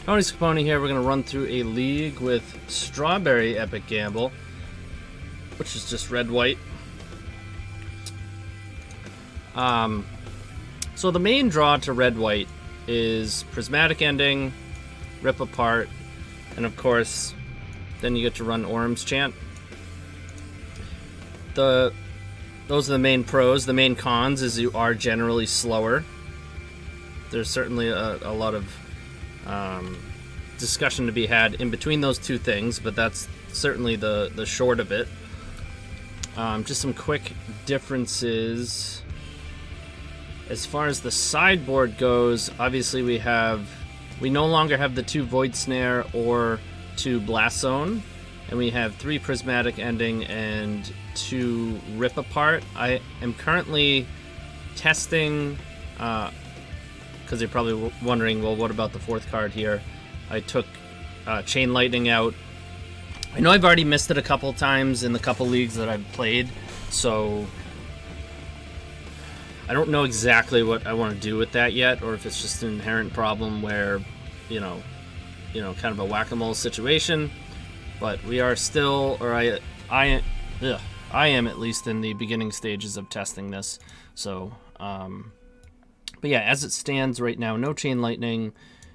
TonyScapone here. We're going to run through a league with Strawberry Epic Gamble, which is just red-white. So the main draw to red-white is Prismatic Ending, Rip Apart, and of course, then you get to run Orim's Chant. Those are the main pros. The main cons is you are generally slower. There's certainly a lot of discussion to be had in between those two things, but that's certainly the short of it. Just some quick differences. As far as the sideboard goes, obviously we no longer have the 2 Void Snare or 2 Blast Zone, and we have 3 Prismatic Ending and 2 Rip Apart. I am currently testing, because you're probably wondering, well, what about the 4th card here? I took Chain Lightning out. I know I've already missed it a couple times in the couple leagues that I've played, so I don't know exactly what I want to do with that yet, or if it's just an inherent problem where, you know, kind of a whack-a-mole situation. But we are still, or I am at least in the beginning stages of testing this. So, but yeah, as it stands right now, no Chain Lightning,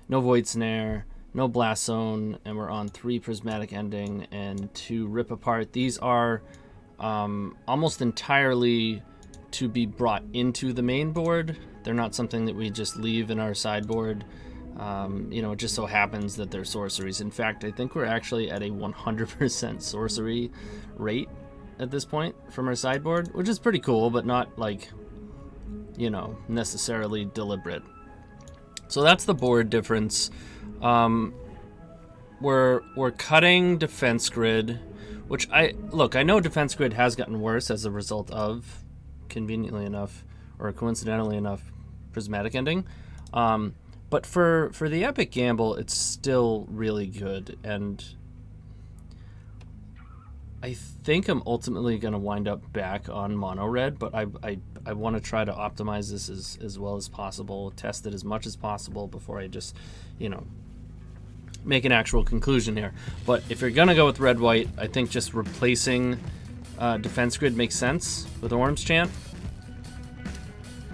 no Void Snare, no Blast Zone, and we're on 3 Prismatic Ending and 2 Rip Apart. These are almost entirely to be brought into the main board. They're not something that we just leave in our sideboard. It just so happens that they're sorceries. In fact, I think we're actually at a 100% sorcery rate at this point from our sideboard, which is pretty cool, but not like, necessarily deliberate. So that's the board difference. We're cutting Defense Grid, which I know Defense Grid has gotten worse as a result of, conveniently enough, or coincidentally enough, Prismatic Ending. But for the Epic Gamble, it's still really good, and I think I'm ultimately going to wind up back on mono red, but I want to try to optimize this as well as possible, test it as much as possible before I just, make an actual conclusion here. But if you're going to go with red-white, I think just replacing Defense Grid makes sense with Orim's Chant.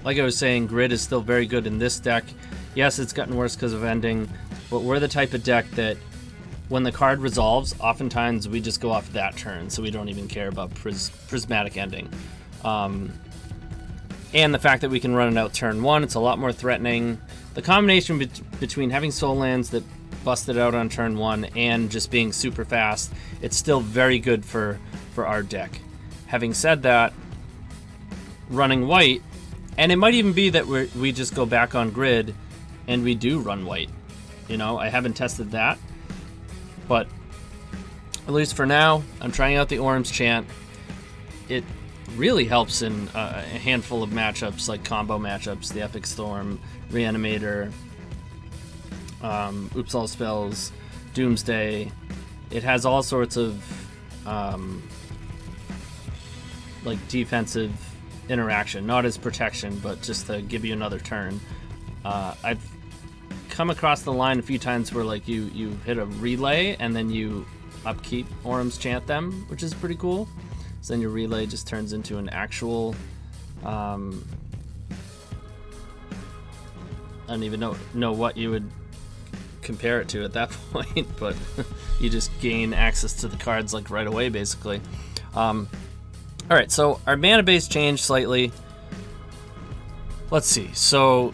Like I was saying, Grid is still very good in this deck. Yes, it's gotten worse because of ending, but we're the type of deck that when the card resolves, oftentimes we just go off that turn, so we don't even care about Prismatic Ending. And the fact that we can run it out turn 1, it's a lot more threatening. The combination between having Soul Lands that busted out on turn 1 and just being super fast, it's still very good for our deck. Having said that, running white, and it might even be that we just go back on Grid and we do run white. I haven't tested that, but at least for now, I'm trying out the Orim's Chant. It really helps in a handful of matchups, like combo matchups, the Epic Storm, Reanimator, Oops All Spells, Doomsday. It has all sorts of defensive interaction, not as protection, but just to give you another turn. I've come across the line a few times where you hit a relay and then you upkeep Orim's Chant them, which is pretty cool. So then your relay just turns into an actual I don't even know what you would compare it to at that point, but you just gain access to the cards right away, basically. Alright, so our mana base changed slightly. Let's see. So,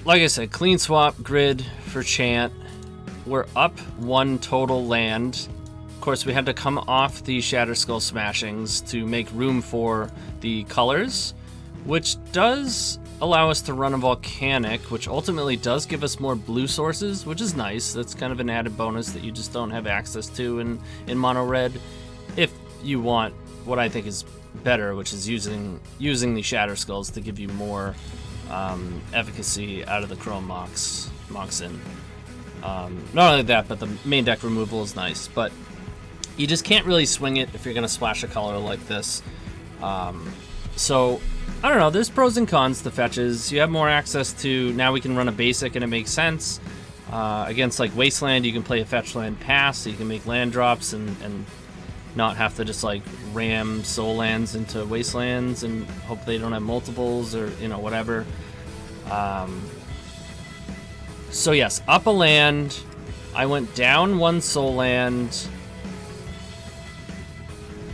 like I said, clean swap, Grid for Chant. We're up 1 total land. Of course, we had to come off the Shatterskull Smashings to make room for the colors, which does allow us to run a Volcanic, which ultimately does give us more blue sources, which is nice. That's kind of an added bonus that you just don't have access to in mono red. If you want what I think is better, which is using the Shatterskulls to give you more efficacy out of the Chrome Moxen. Not only that, but the main deck removal is nice, but you just can't really swing it if you're going to splash a color like this. So, I don't know, there's pros and cons to fetches. You have more access to, now we can run a basic and it makes sense. Against like Wasteland, you can play a fetch land pass, so you can make land drops and not have to just like ram soul lands into Wastelands and hope they don't have multiples or whatever. So yes, up a land. I went down 1 soul land.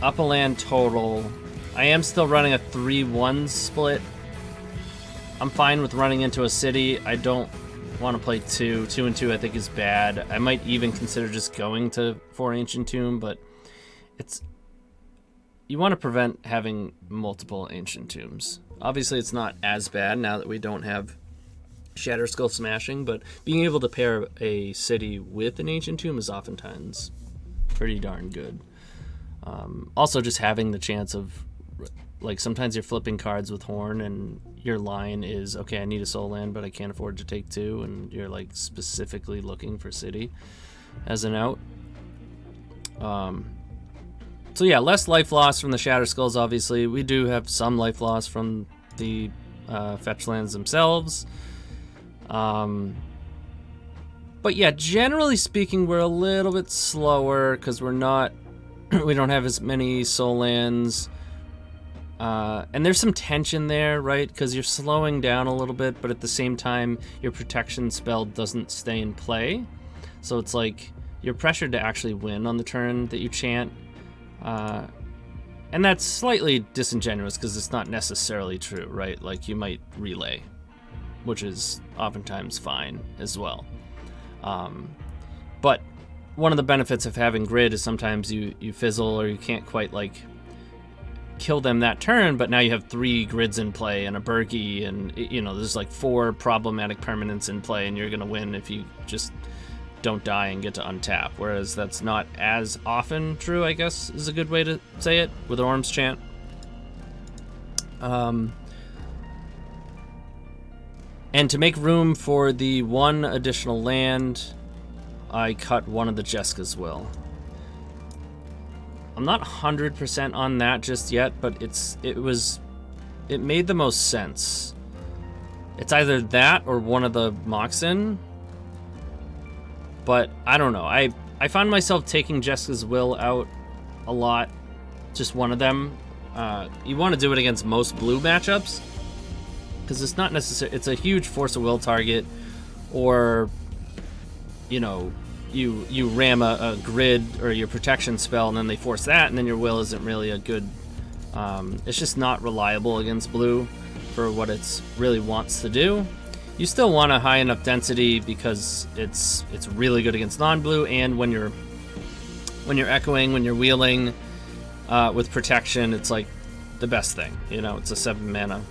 Up a land total. I am still running a 3-1 split. I'm fine with running into a city. I don't want to play 2. 2 and 2 I think is bad. I might even consider just going to 4 Ancient Tomb, but you want to prevent having multiple Ancient Tombs. Obviously it's not as bad now that we don't have Shatter Skull Smashing, but being able to pair a city with an Ancient Tomb is oftentimes pretty darn good. Also just having the chance of, like, sometimes you're flipping cards with Horn and your line is, okay, I need a soul land, but I can't afford to take 2, and you're like specifically looking for city as an out. So yeah, less life loss from the Shatter Skulls, obviously. We do have some life loss from the fetch lands themselves. But yeah, generally speaking, we're a little bit slower because we don't have as many soul lands. And there's some tension there, right? Because you're slowing down a little bit, but at the same time, your protection spell doesn't stay in play. So it's like you're pressured to actually win on the turn that you chant. And that's slightly disingenuous because it's not necessarily true, right? Like, you might relay, which is oftentimes fine as well. But one of the benefits of having grid is sometimes you fizzle or you can't quite like kill them that turn, but now you have 3 grids in play and a Berkey, and there's like 4 problematic permanents in play, and you're gonna win if you just don't die and get to untap. Whereas that's not as often true, I guess is a good way to say it, with Orim's Chant. And to make room for the 1 additional land, I cut one of the Jeska's Will. I'm not 100% on that just yet, but it made the most sense. It's either that or one of the Moxen, but I don't know. I find myself taking Jeska's Will out a lot, just one of them. You want to do it against most blue matchups, because it's not necessary. It's a huge force of will target, or you ram a grid or your protection spell, and then they force that, and then your will isn't really a good. It's just not reliable against blue for what it's really wants to do. You still want a high enough density because it's really good against non-blue, and when you're echoing, when you're wheeling with protection, it's like the best thing. It's a 7 mana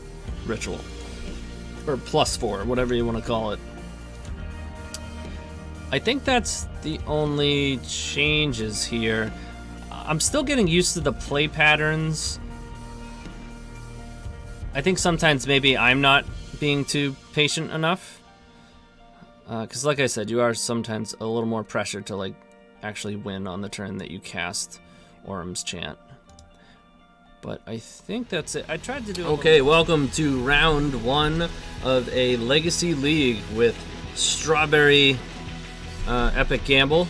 ritual, or +4, whatever you want to call it. I think that's the only changes here. I'm still getting used to the play patterns. I think sometimes maybe I'm not being too patient enough. Because like I said, you are sometimes a little more pressured to like actually win on the turn that you cast Orim's Chant. But I think that's it. I tried to do Okay, welcome to round 1 of a Legacy League with Strawberry Epic Gamble.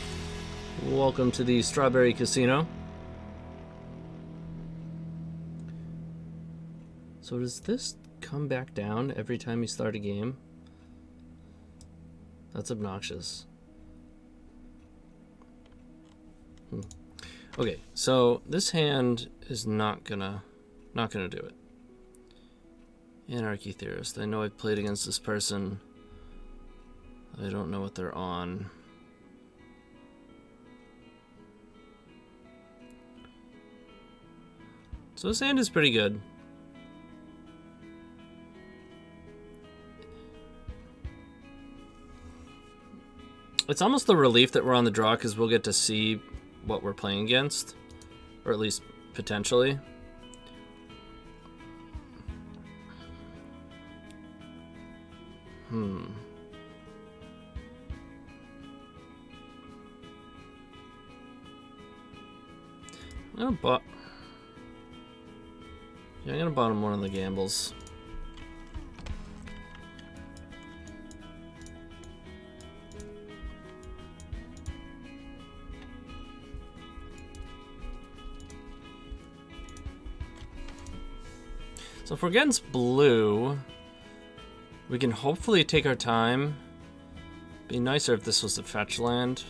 Welcome to the Strawberry Casino. So does this come back down every time you start a game? That's obnoxious. Okay, so this hand is not gonna do it. Anarchy Theorist. I know I've played against this person. I don't know what they're on. So this hand is pretty good. It's almost a relief that we're on the draw because we'll get to see what we're playing against, or at least potentially. I'm gonna bottom one of the gambles. So if we're against blue, we can hopefully take our time. Be nicer if this was a fetch land.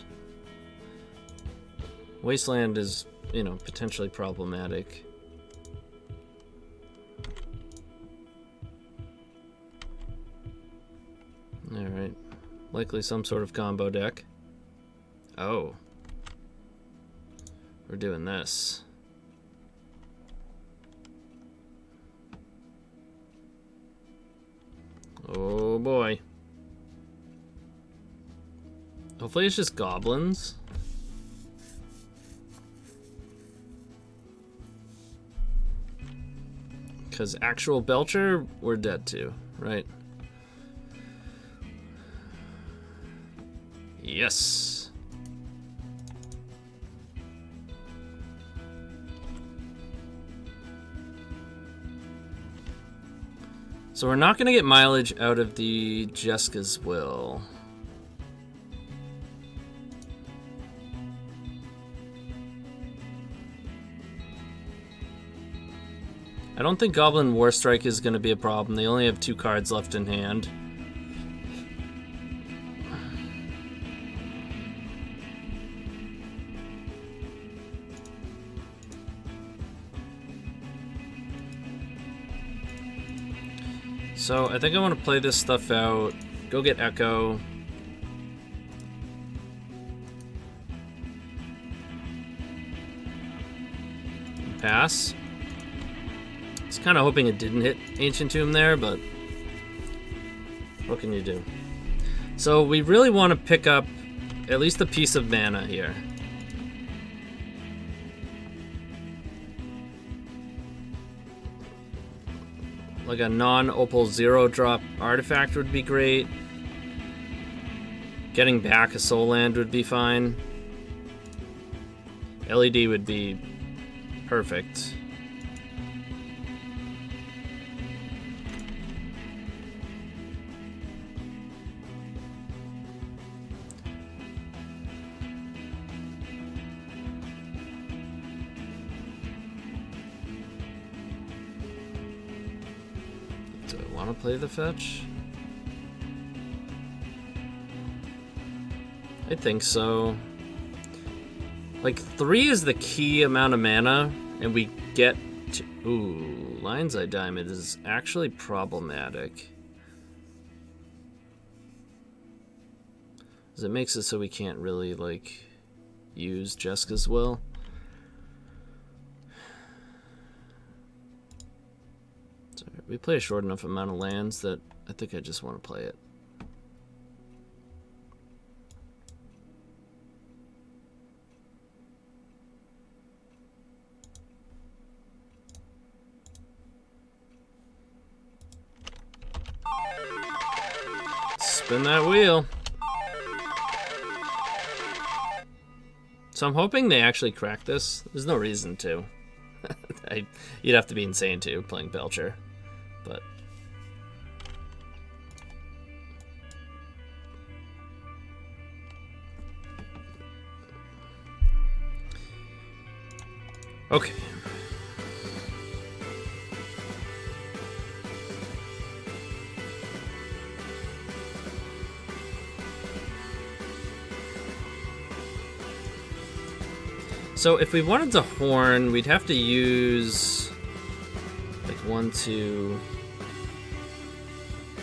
Wasteland is, you know, potentially problematic. Alright. Likely some sort of combo deck. Oh. We're doing this. Oh boy. Hopefully it's just goblins. Because actual Belcher, we're dead to, right? Yes. So we're not going to get mileage out of the Jeska's Will. I don't think Goblin Warstrike is going to be a problem. They only have 2 cards left in hand. So I think I want to play this stuff out. Go get Echo. Pass. I was kind of hoping it didn't hit Ancient Tomb there, but what can you do? So we really want to pick up at least a piece of mana here. Like a non-opal 0-drop artifact would be great. Getting back a soul land would be fine. LED would be perfect. Want to play the fetch? I think so. Like 3 is the key amount of mana, and we get to... Ooh, Lion's Eye Diamond is actually problematic. Because it makes it so we can't really, like, use Jeska's Will. We play a short enough amount of lands that I think I just want to play it. Spin that wheel. So I'm hoping they actually crack this. There's no reason to. You'd have to be insane too, playing Belcher. But okay. So if we wanted to horn, we'd have to use like 1, 2,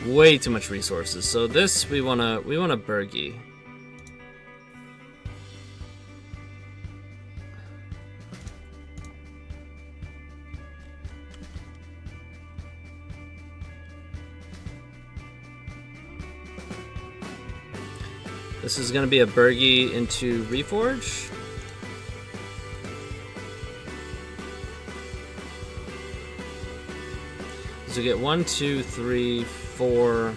way too much resources. So this we wanna Burgie. This is gonna be a Burgie into Reforge. So we get 1, 2, 3, 4,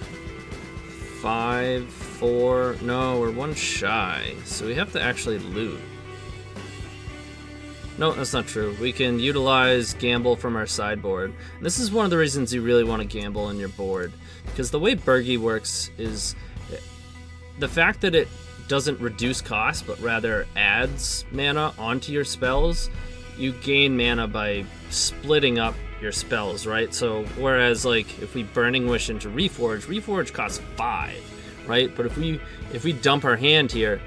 5, 4. No, we're 1 shy. So we have to actually loot. No, that's not true. We can utilize gamble from our sideboard. This is one of the reasons you really want to gamble in your board. Because the way Burgie works is the fact that it doesn't reduce cost, but rather adds mana onto your spells. You gain mana by splitting up your spells, right? So whereas like if we Burning Wish into Reforge costs 5, right? But if we dump our hand here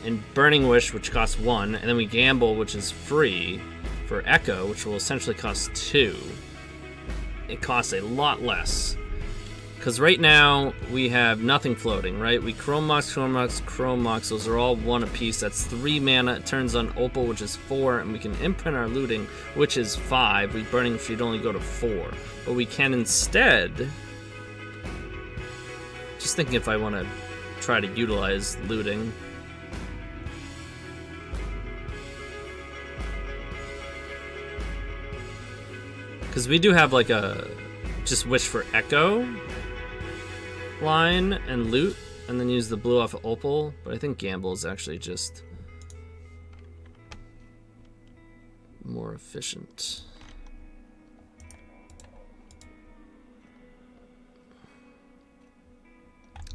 and Burning Wish, which costs 1, and then we Gamble, which is free, for Echo, which will essentially cost 2, it costs a lot less. Because right now, we have nothing floating, right? We Chrome Mox, those are all 1 apiece. That's 3 mana. It turns on Opal, which is 4, and we can imprint our looting, which is 5. We Burning should only go to 4. But we can instead... Just thinking if I want to try to utilize looting. Because we do have like a... Just Wish for Echo line and loot, and then use the blue off of Opal, but I think Gamble is actually just more efficient.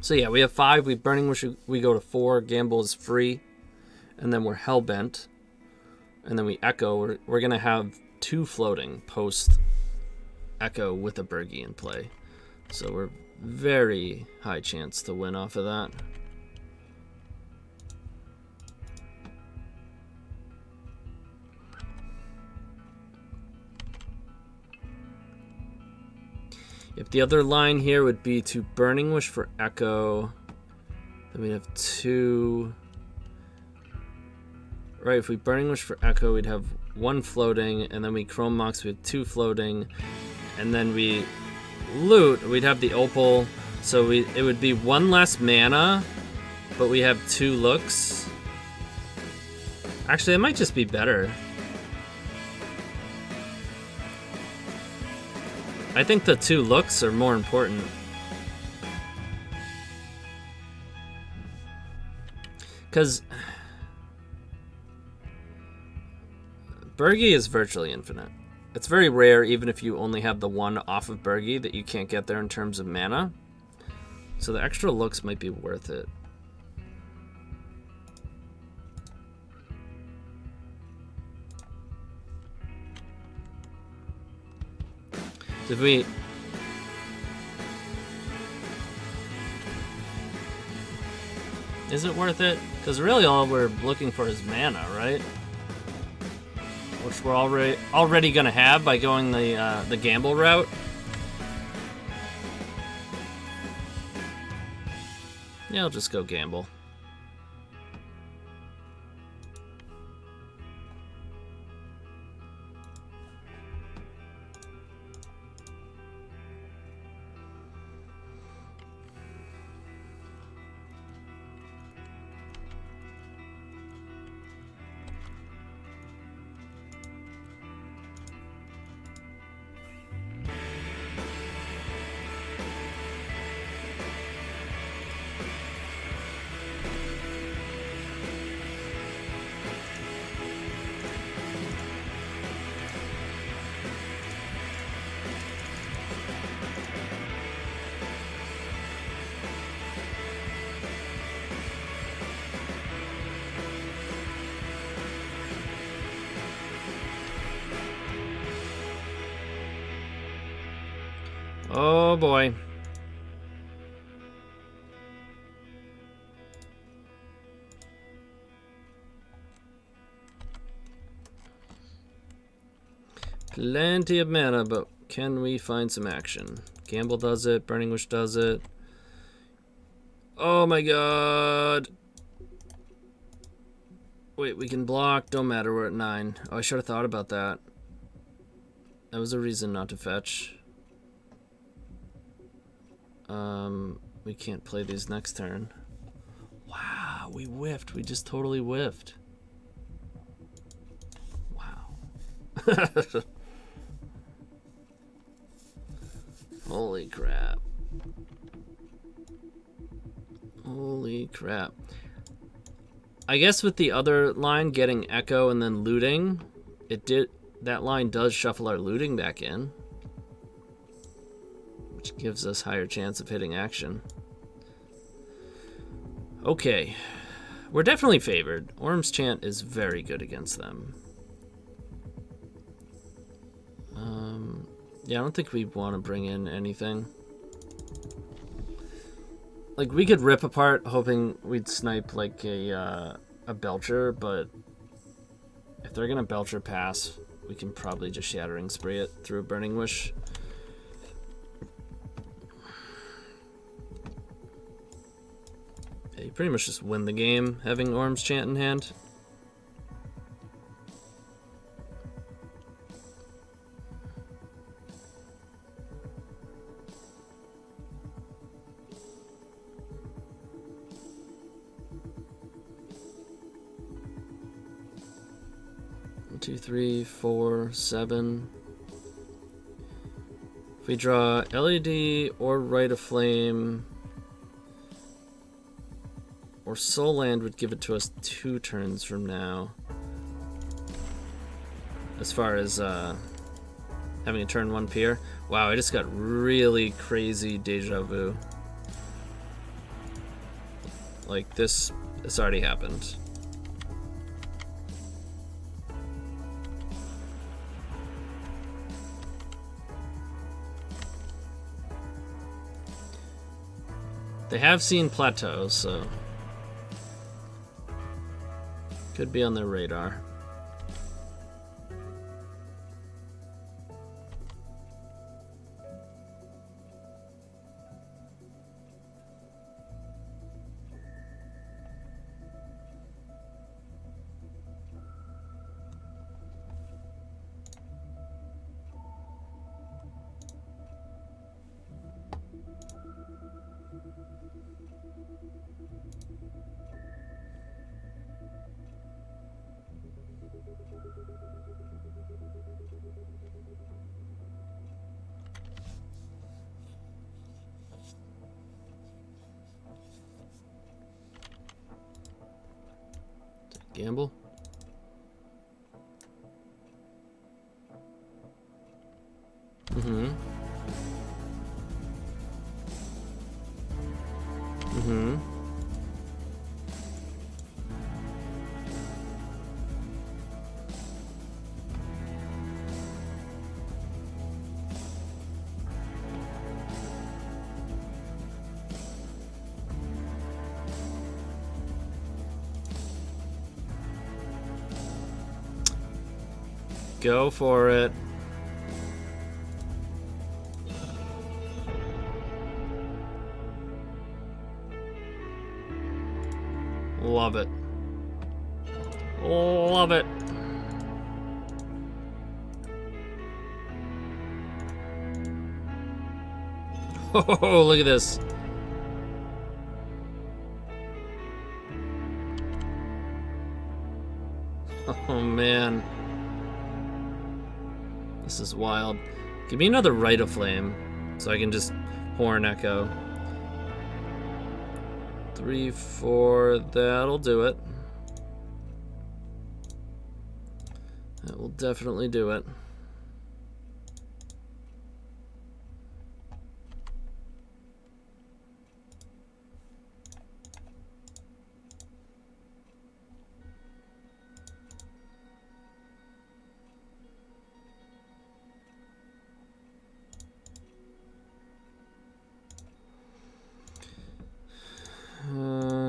So yeah, we have 5, we Burning Wish, we go to 4, Gamble is free, and then we're Hellbent, and then we Echo. We're gonna have 2 floating post Echo with a Burgie in play. So we're very high chance to win off of that. If the other line here would be to Burning Wish for Echo, then we'd have 2. Right, if we Burning Wish for Echo, we'd have 1 floating, and then we Chrome Mox with 2 floating, and then we loot, we'd have the Opal, so it would be 1 less mana, but we have 2 looks. Actually, it might just be better. I think the 2 looks are more important. Because Burgie is virtually infinite. It's very rare, even if you only have the 1 off of Burgie, that you can't get there in terms of mana. So the extra looks might be worth it. If we... Is it worth it? Because really all we're looking for is mana, right? Which we're already gonna have by going the Gamble route. Yeah, I'll just go Gamble. Oh boy. Plenty of mana, but can we find some action? Gamble does it, Burning Wish does it. Oh my god. Wait, we can block, don't matter, we're at 9. Oh, I should have thought about that. That was a reason not to fetch. We can't play these next turn. Wow, we whiffed. We just totally whiffed. Wow. Holy crap. Holy crap. I guess with the other line getting Echo and then looting, that line does shuffle our looting back in, which gives us higher chance of hitting action. Okay, we're definitely favored. Orim's Chant is very good against them. Yeah, I don't think we want to bring in anything. Like, we could rip apart hoping we'd snipe, like, a Belcher, but if they're gonna Belcher pass, we can probably just Shattering Spray it through a Burning Wish. Yeah, you pretty much just win the game having Orim's Chant in hand. Two, three, four, 7. If we draw LED or Rite of Flame or Soul Land would give it to us 2 turns from now. As far as having a turn 1 peer. Wow, I just got really crazy deja vu. Like this already happened. They have seen plateaus, so could be on their radar. Gamble. Mm-hmm. Mm-hmm. Go for it. Love it. Love it. Oh, look at this. Oh, man. This is wild. Give me another Rite of Flame so I can just Horn Echo. 3, 4, that'll do it. That will definitely do it.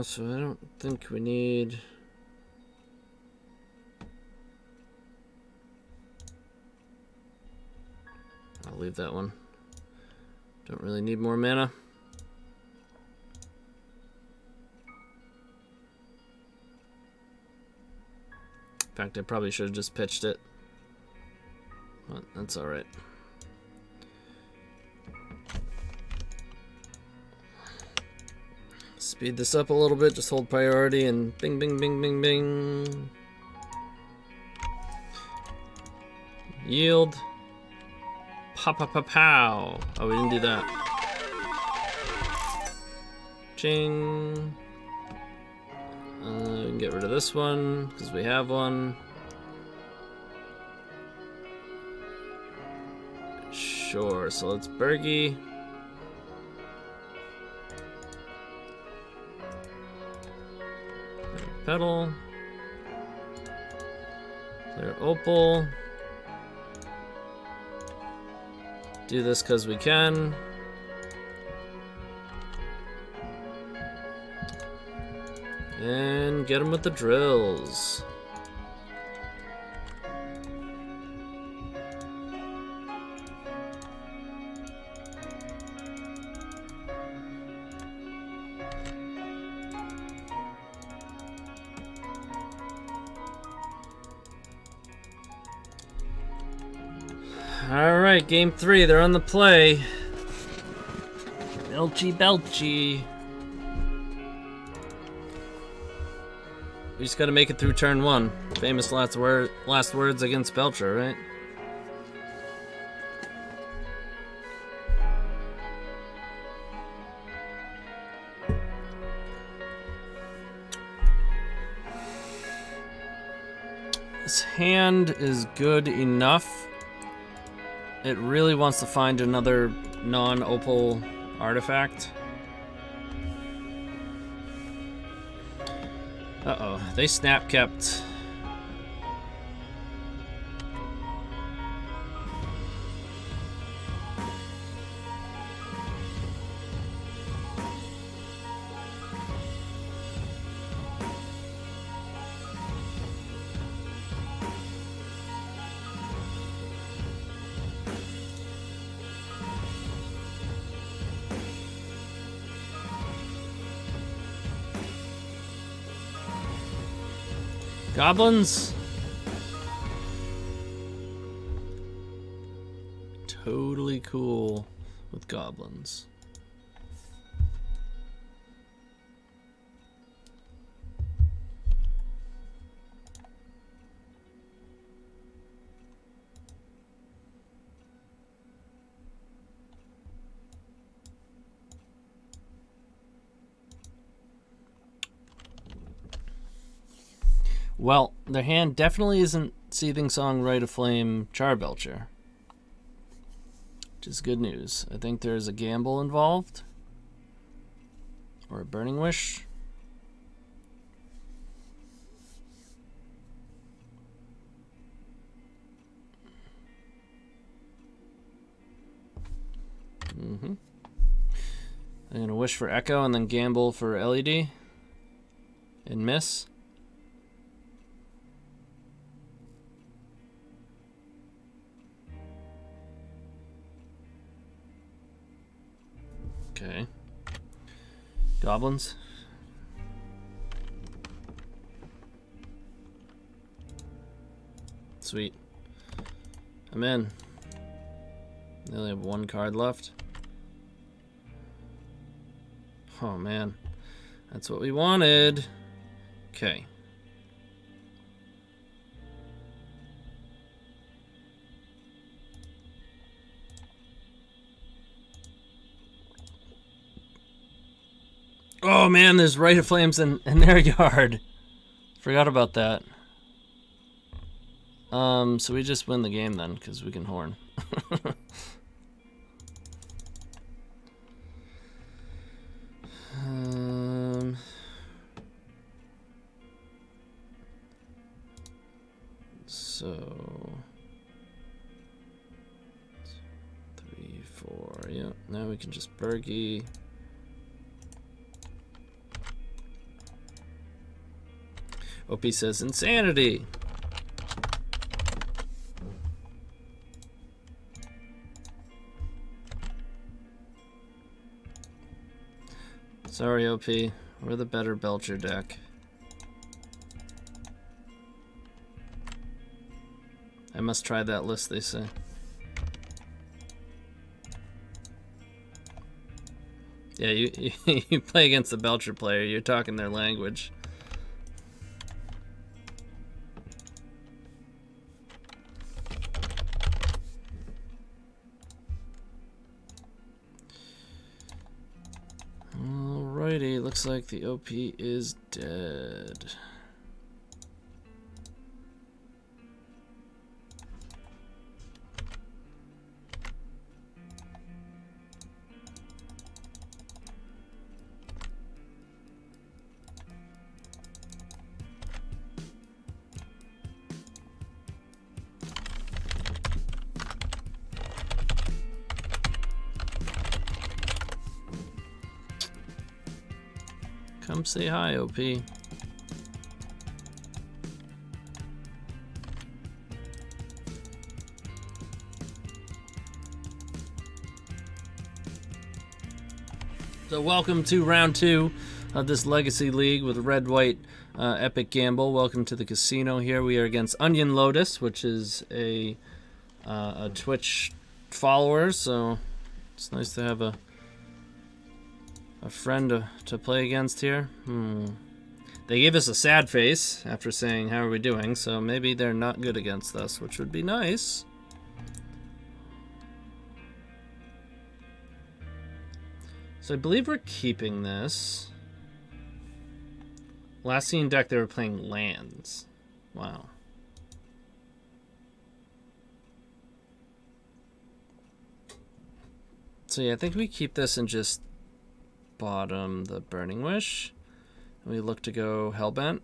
So I don't think we need... I'll leave that one. Don't really need more mana. In fact, I probably should have just pitched it. But that's alright. Speed this up a little bit, just hold priority and bing, bing, bing, bing, bing. Yield. Pow, pow, pow, pow. Oh, we didn't do that. Ching. We can get rid of this one, because we have one. Sure, so let's Bergie. Petal. Clear Opal. do this because we can. And get him with the drills. Alright, game 3, they're on the play. Belchy. We just gotta make it through turn 1. Famous last words against Belcher, right? This hand is good enough. It really wants to find another non-opal artifact. Uh-oh, they snap kept. Goblins? Totally cool with goblins. Well, their hand definitely isn't Seething Song, Rite of Flame, Charbelcher. Which is good news. I think there's a gamble involved. Or a Burning Wish. I'm going to wish for Echo and then gamble for LED. And miss. Okay. Goblins. Sweet. I'm in. They only have one card left. Oh man. That's what we wanted. Okay. Oh man, there's Rite of Flames in their yard. Forgot about that. So we just win the game then, because we can horn. So 3, 4, yeah. Now we can just Bergie. OP says insanity. Sorry, OP. We're the better Belcher deck. I must try that list, they say. Yeah, you play against the Belcher player, you're talking their language. Alrighty, looks like the OP is dead. Come say hi, OP. So welcome to round 2 of this Legacy League with Red White Epic Gamble. Welcome to the casino here. We are against Onion Lotus, which is a Twitch follower, so it's nice to have a friend to play against here. They gave us a sad face after saying, how are we doing? So maybe they're not good against us, which would be nice. So I believe we're keeping this. Last seen deck, they were playing lands. Wow. So yeah, I think we keep this and just bottom the Burning Wish. We look to go Hellbent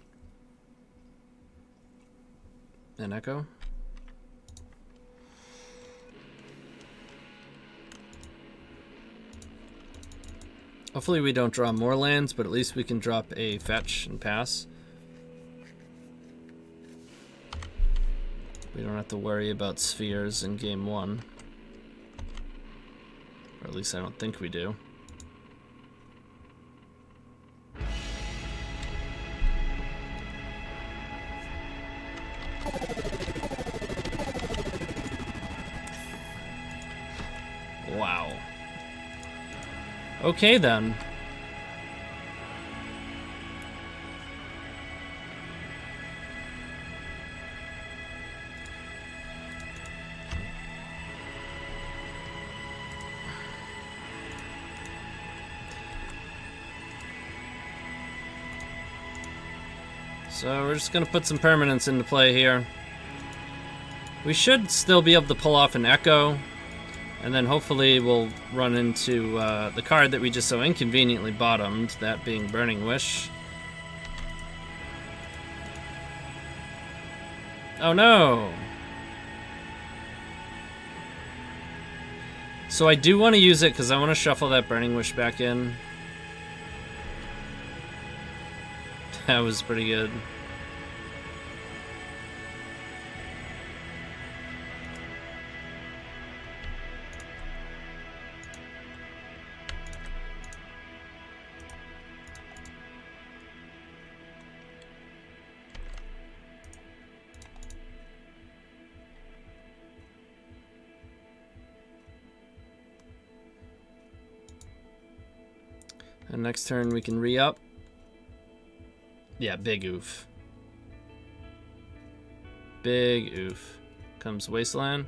and Echo. Hopefully we don't draw more lands, but at least we can drop a fetch and pass. We don't have to worry about spheres in game 1. Or at least I don't think we do. Wow. Okay then. So we're just gonna put some permanents into play here. We should still be able to pull off an Echo. And then hopefully we'll run into the card that we just so inconveniently bottomed, that being Burning Wish. Oh no! So I do want to use it because I want to shuffle that Burning Wish back in. That was pretty good. And next turn we can re-up. Yeah, big oof. Big oof. Comes Wasteland.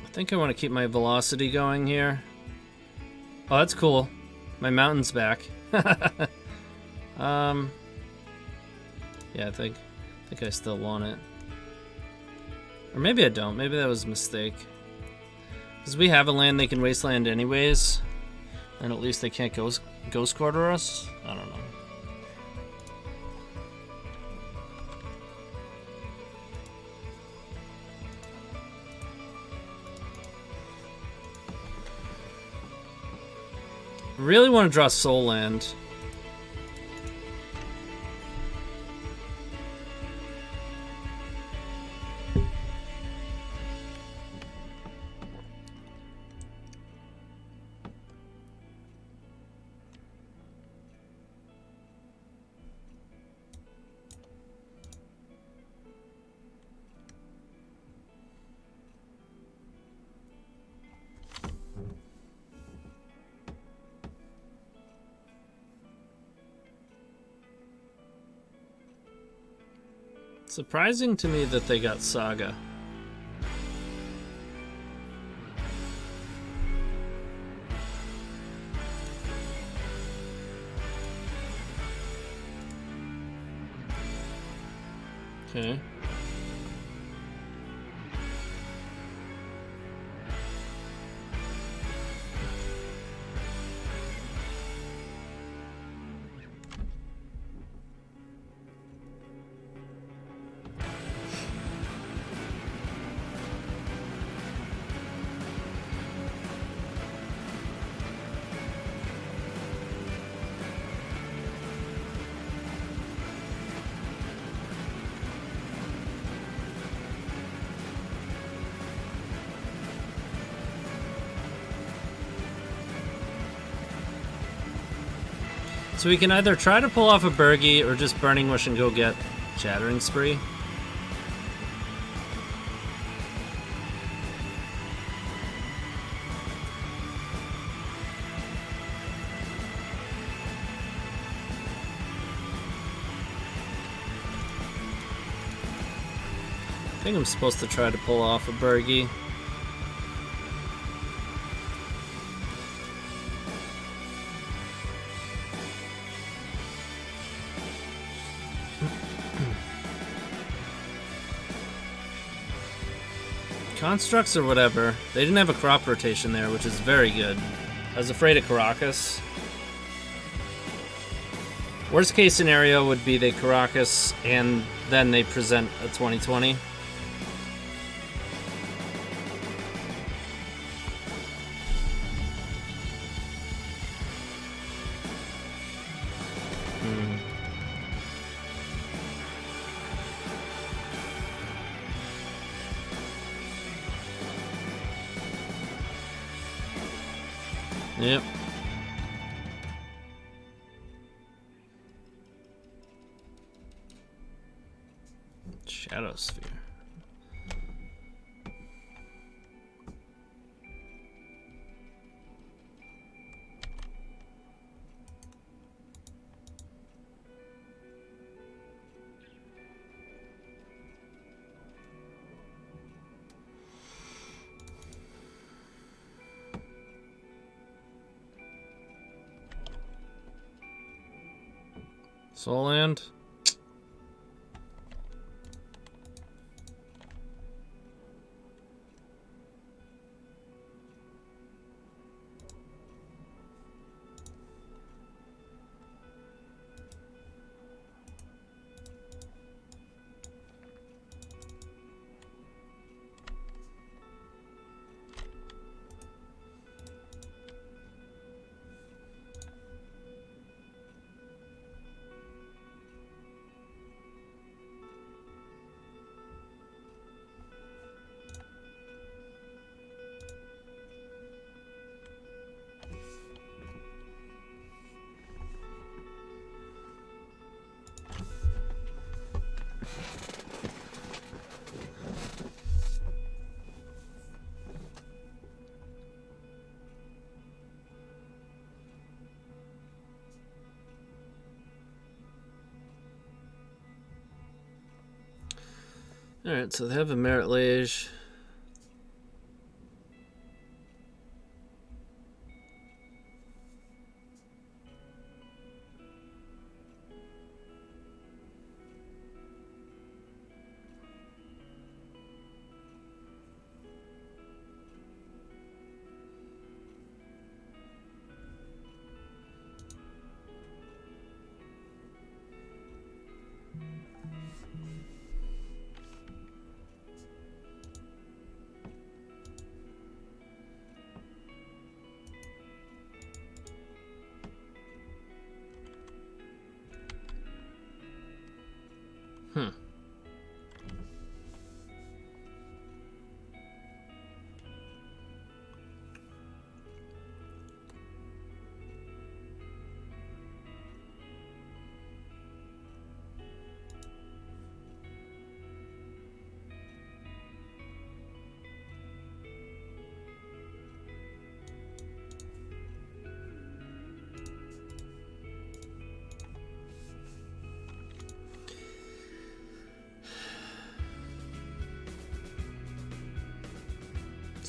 I think I want to keep my velocity going here. Oh, that's cool. My mountain's back. Yeah, I think I still want it. Or maybe I don't. Maybe that was a mistake. Because we have a land they can wasteland anyways. And at least they can't ghost quarter us. I don't know. Really want to draw Soul Land. Surprising to me that they got Saga. Okay. So we can either try to pull off a Bergie or just Burning Wish and go get Shattering Spree. I think I'm supposed to try to pull off a Bergie. Constructs or whatever. They didn't have a crop rotation there, which is very good. I was afraid of Caracas. Worst case scenario would be they Caracas and then they present a 2020. Yep. Shadow Sphere. Soul Land. Alright, so they have a Merit Lage.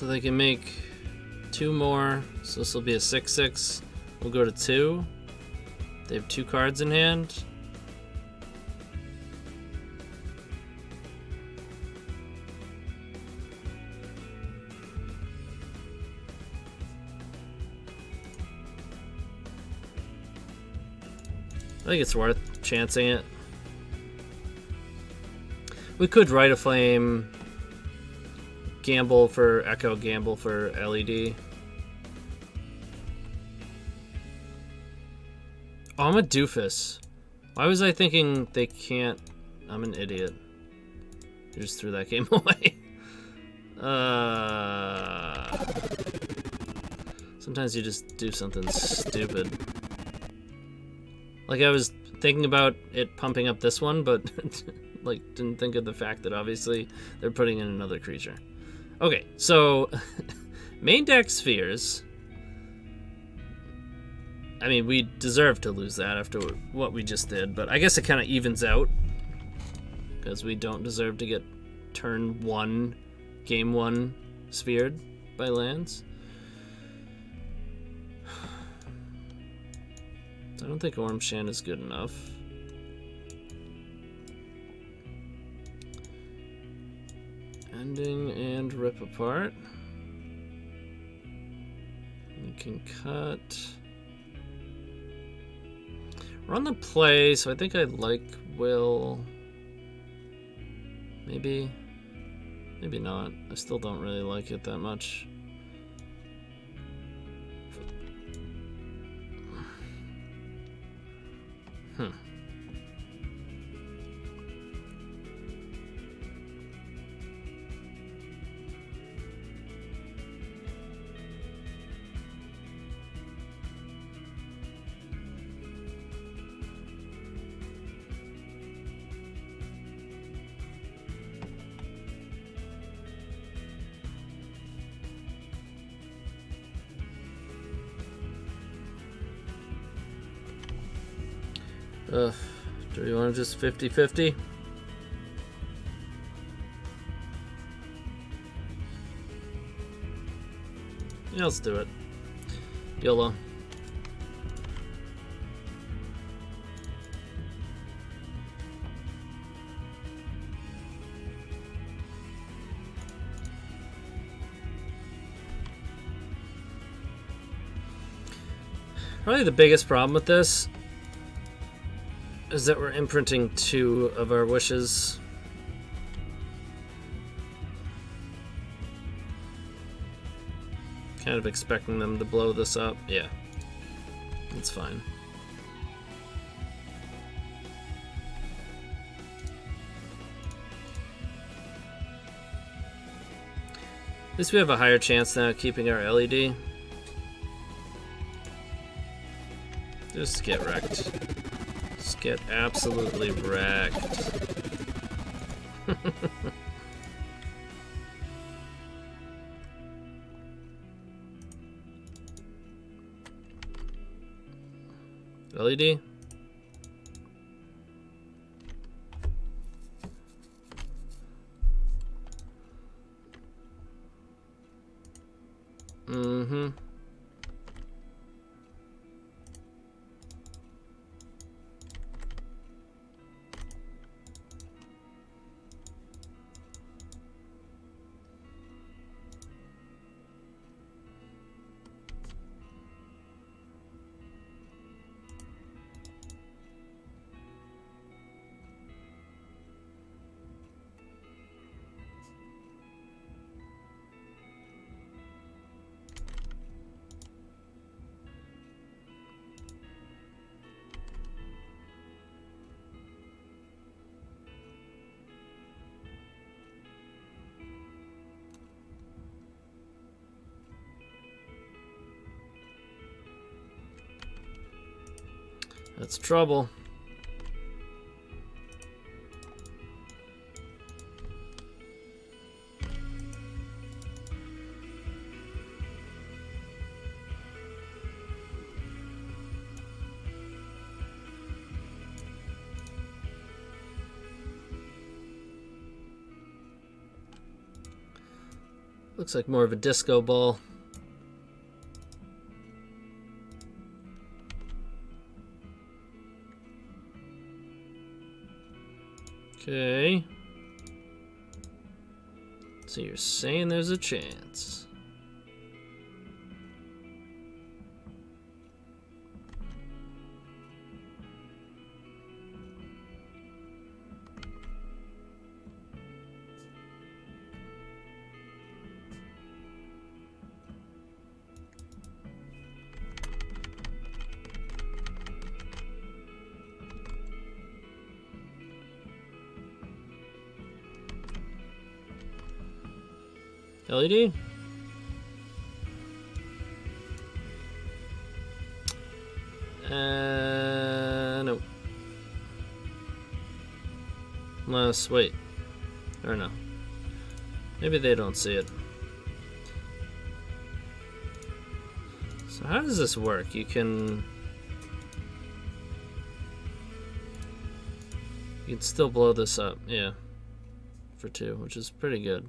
So they can make 2 more. So this will be a 6/6. We'll go to 2. They have 2 cards in hand. I think it's worth chancing it. We could Rite of Flame, gamble for Echo, gamble for LED. Oh, I'm a doofus. Why was I thinking they can't? I'm an idiot. I just threw that game away. Sometimes you just do something stupid. Like I was thinking about it pumping up this one, but like didn't think of the fact that obviously they're putting in another creature. Okay, so main deck spheres. I mean, we deserve to lose that after what we just did, but I guess it kind of evens out because we don't deserve to get turn 1, game 1 sphered by lands. I don't think Orim Chant is good enough. Ending and rip apart. We can cut. We're on the play, so I think I like Will. Maybe. Maybe not. I still don't really like it that much. Do you want to just 50-50? Yeah, let's do it. YOLO. Probably the biggest problem with this is that we're imprinting 2 of our wishes. Kind of expecting them to blow this up. Yeah, it's fine. At least we have a higher chance now of keeping our LED. Just get wrecked. Just get absolutely wrecked. LED? Mm-hmm. That's trouble. Looks like more of a disco ball. Okay. So you're saying there's a chance. LED? No. Unless, wait. Or no. Maybe they don't see it. So how does this work? You can still blow this up, yeah. For 2, which is pretty good.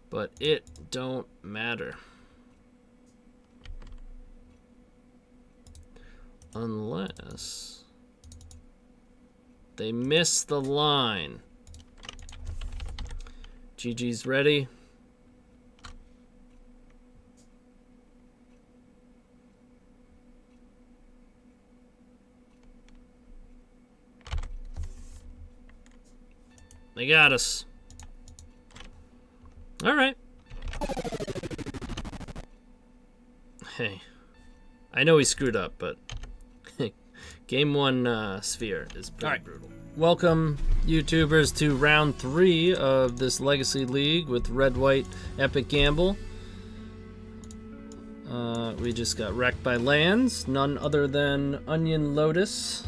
But it don't matter. Unless they miss the line. GG's ready. They got us. All right. Hey, I know he screwed up, but game 1 sphere is pretty brutal. Welcome, YouTubers, to round 3 of this Legacy League with Red White Epic Gamble. We just got wrecked by lands, none other than Onion Lotus,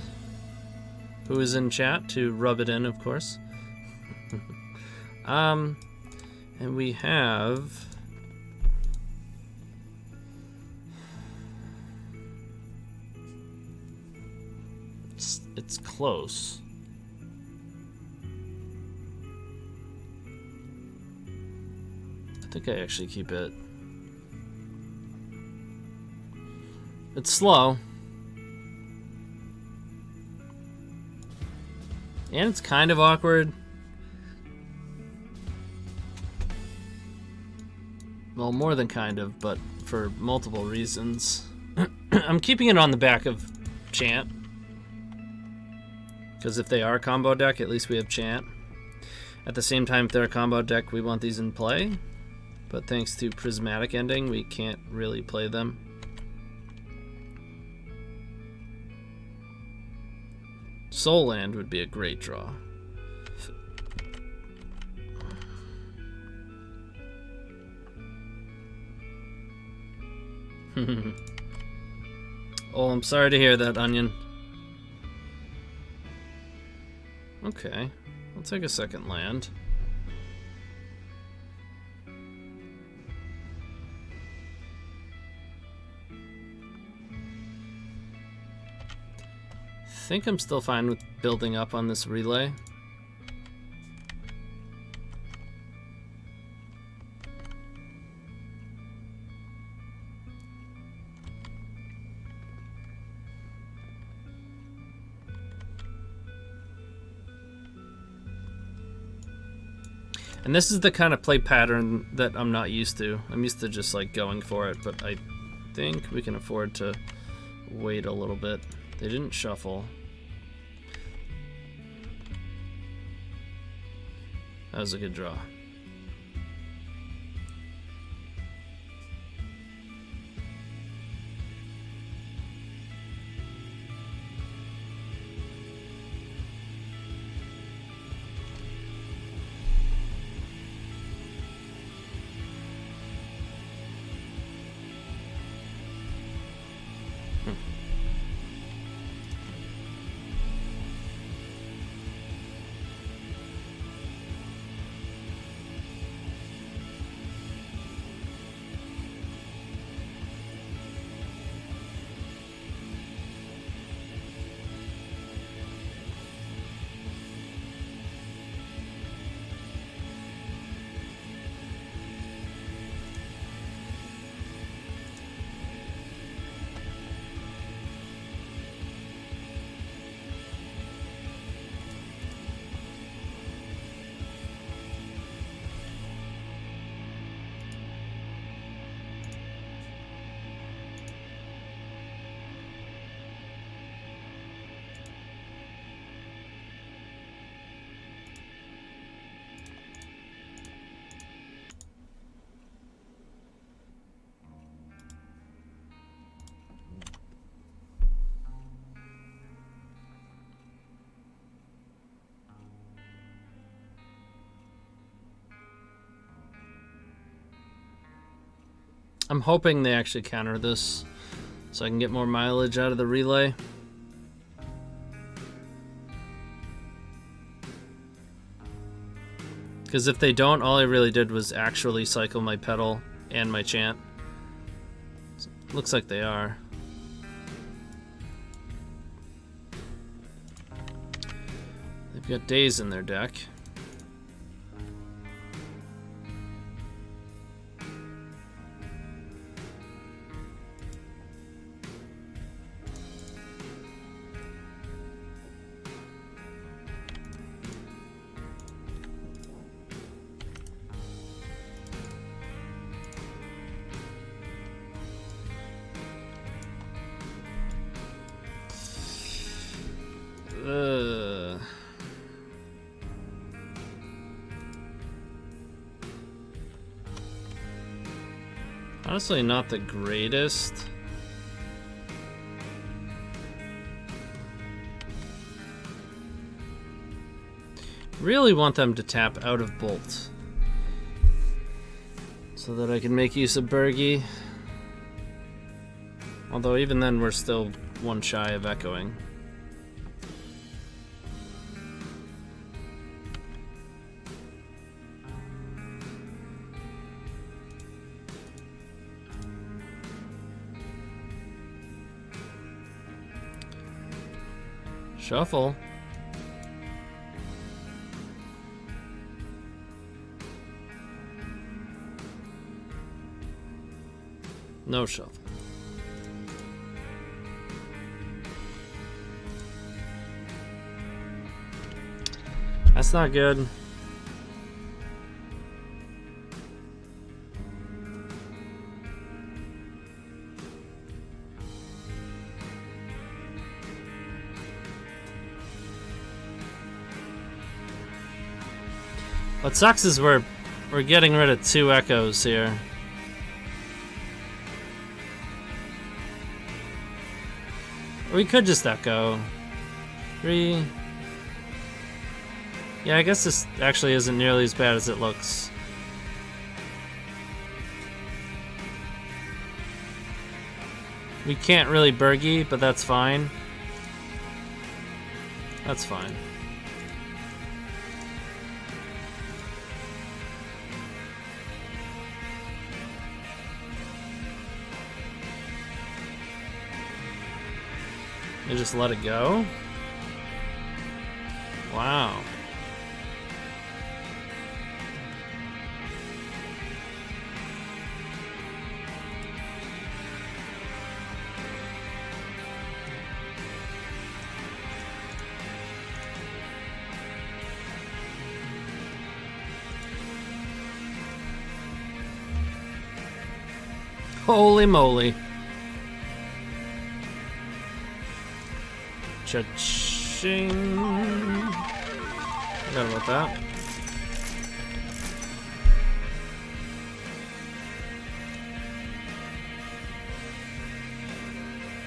who is in chat to rub it in, of course. And we have it's close. I think I actually keep it. It's slow. And it's kind of awkward. Well, more than kind of, but for multiple reasons. I'm keeping it on the back of Chant. Because if they are a combo deck, at least we have Chant. At the same time, if they're a combo deck, we want these in play. But thanks to Prismatic Ending, we can't really play them. Soul Land would be a great draw. Oh, I'm sorry to hear that, Onion. Okay, I'll take a second land. I think I'm still fine with building up on this relay. And this is the kind of play pattern that I'm not used to. I'm used to just like going for it, but I think we can afford to wait a little bit. They didn't shuffle. That was a good draw. I'm hoping they actually counter this so I can get more mileage out of the relay. Because if they don't, all I really did was actually cycle my pedal and my chant. Looks like they are. They've got days in their deck. Honestly, not the greatest. Really want them to tap out of Bolt so that I can make use of Bergie. Although even then we're still one shy of echoing. Shuffle. No shuffle. That's not good. What sucks is we're getting rid of 2 echoes here. We could just echo. 3. Yeah, I guess this actually isn't nearly as bad as it looks. We can't really Bergie, but that's fine. That's fine. You just let it go? Wow. Holy moly. Cha-ching. Forgot about that.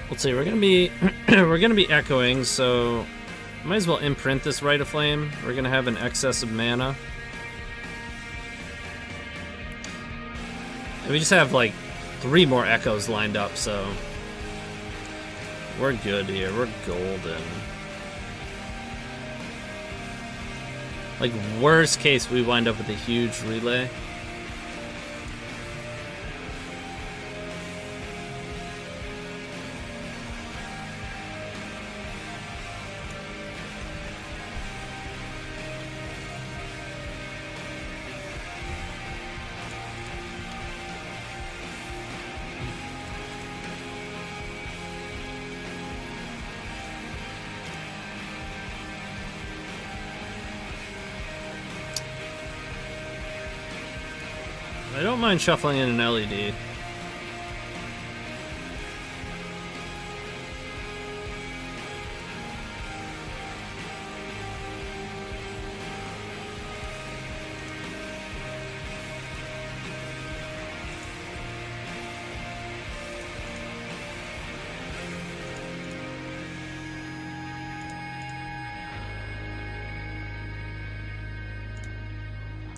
Let's see, we're gonna be we're gonna be echoing, so might as well imprint this Rite of Flame. We're gonna have an excess of mana. And we just have like 3 more echoes lined up, so we're good here. We're golden. Like, worst case, we wind up with a huge relay. I don't mind shuffling in an LED.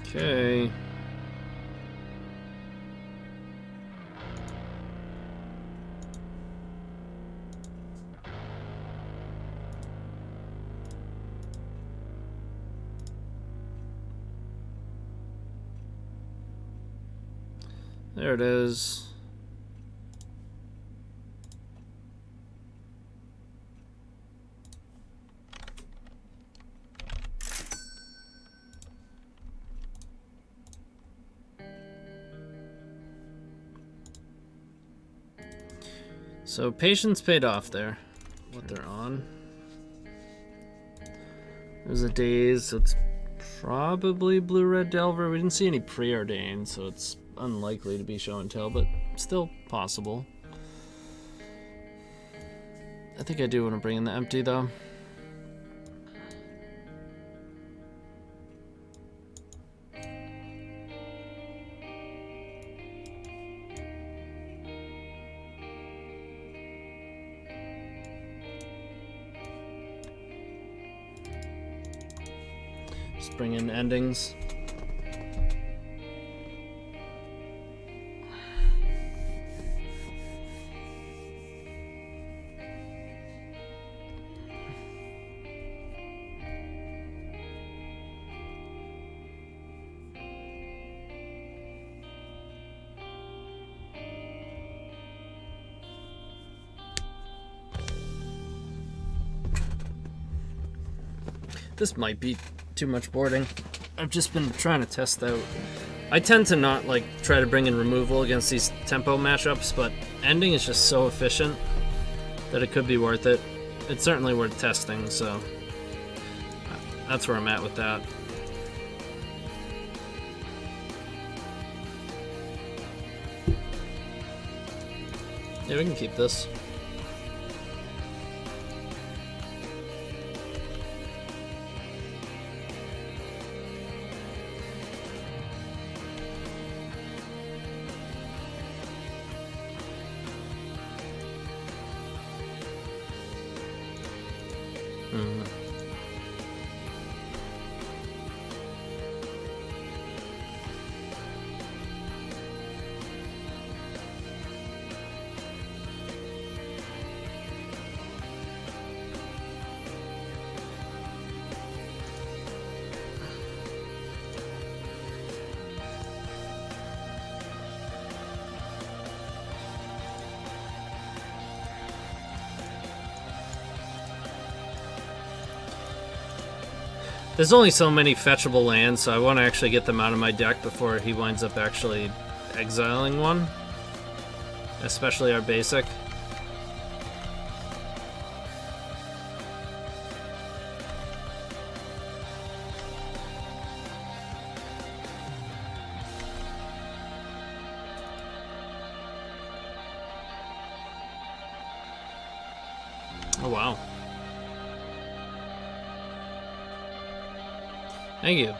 Okay. There it is. So patience paid off there. What they're on. There's a daze, so it's probably blue-red Delver. We didn't see any preordained, so it's unlikely to be show and tell, but still possible. I think I do want to bring in the empty though. Just bring in endings. This might be too much boarding. I've just been trying to test out. I tend to not like try to bring in removal against these tempo matchups, but ending is just so efficient that it could be worth it. It's certainly worth testing, so that's where I'm at with that. Yeah, we can keep this. There's only so many fetchable lands, so I want to actually get them out of my deck before he winds up actually exiling one. Especially our basic. Oh wow. Thank you.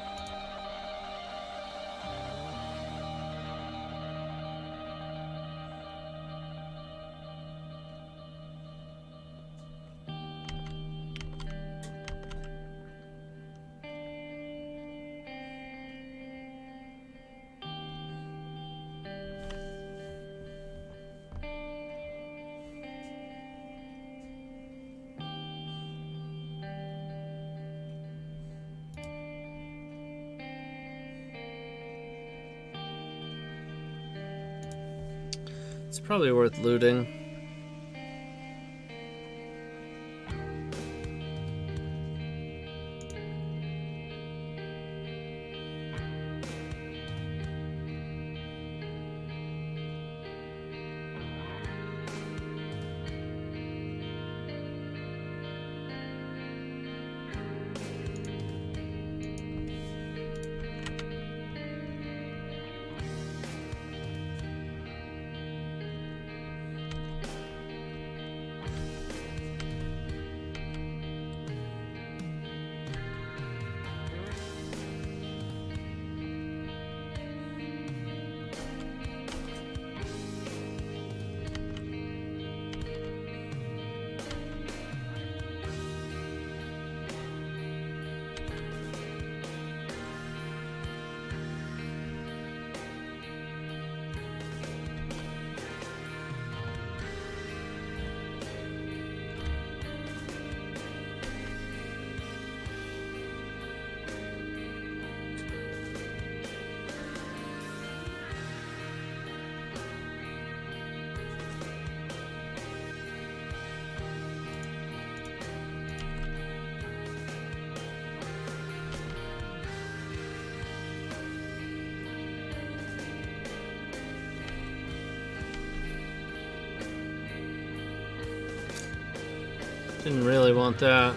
It's probably worth looting. Didn't really want that.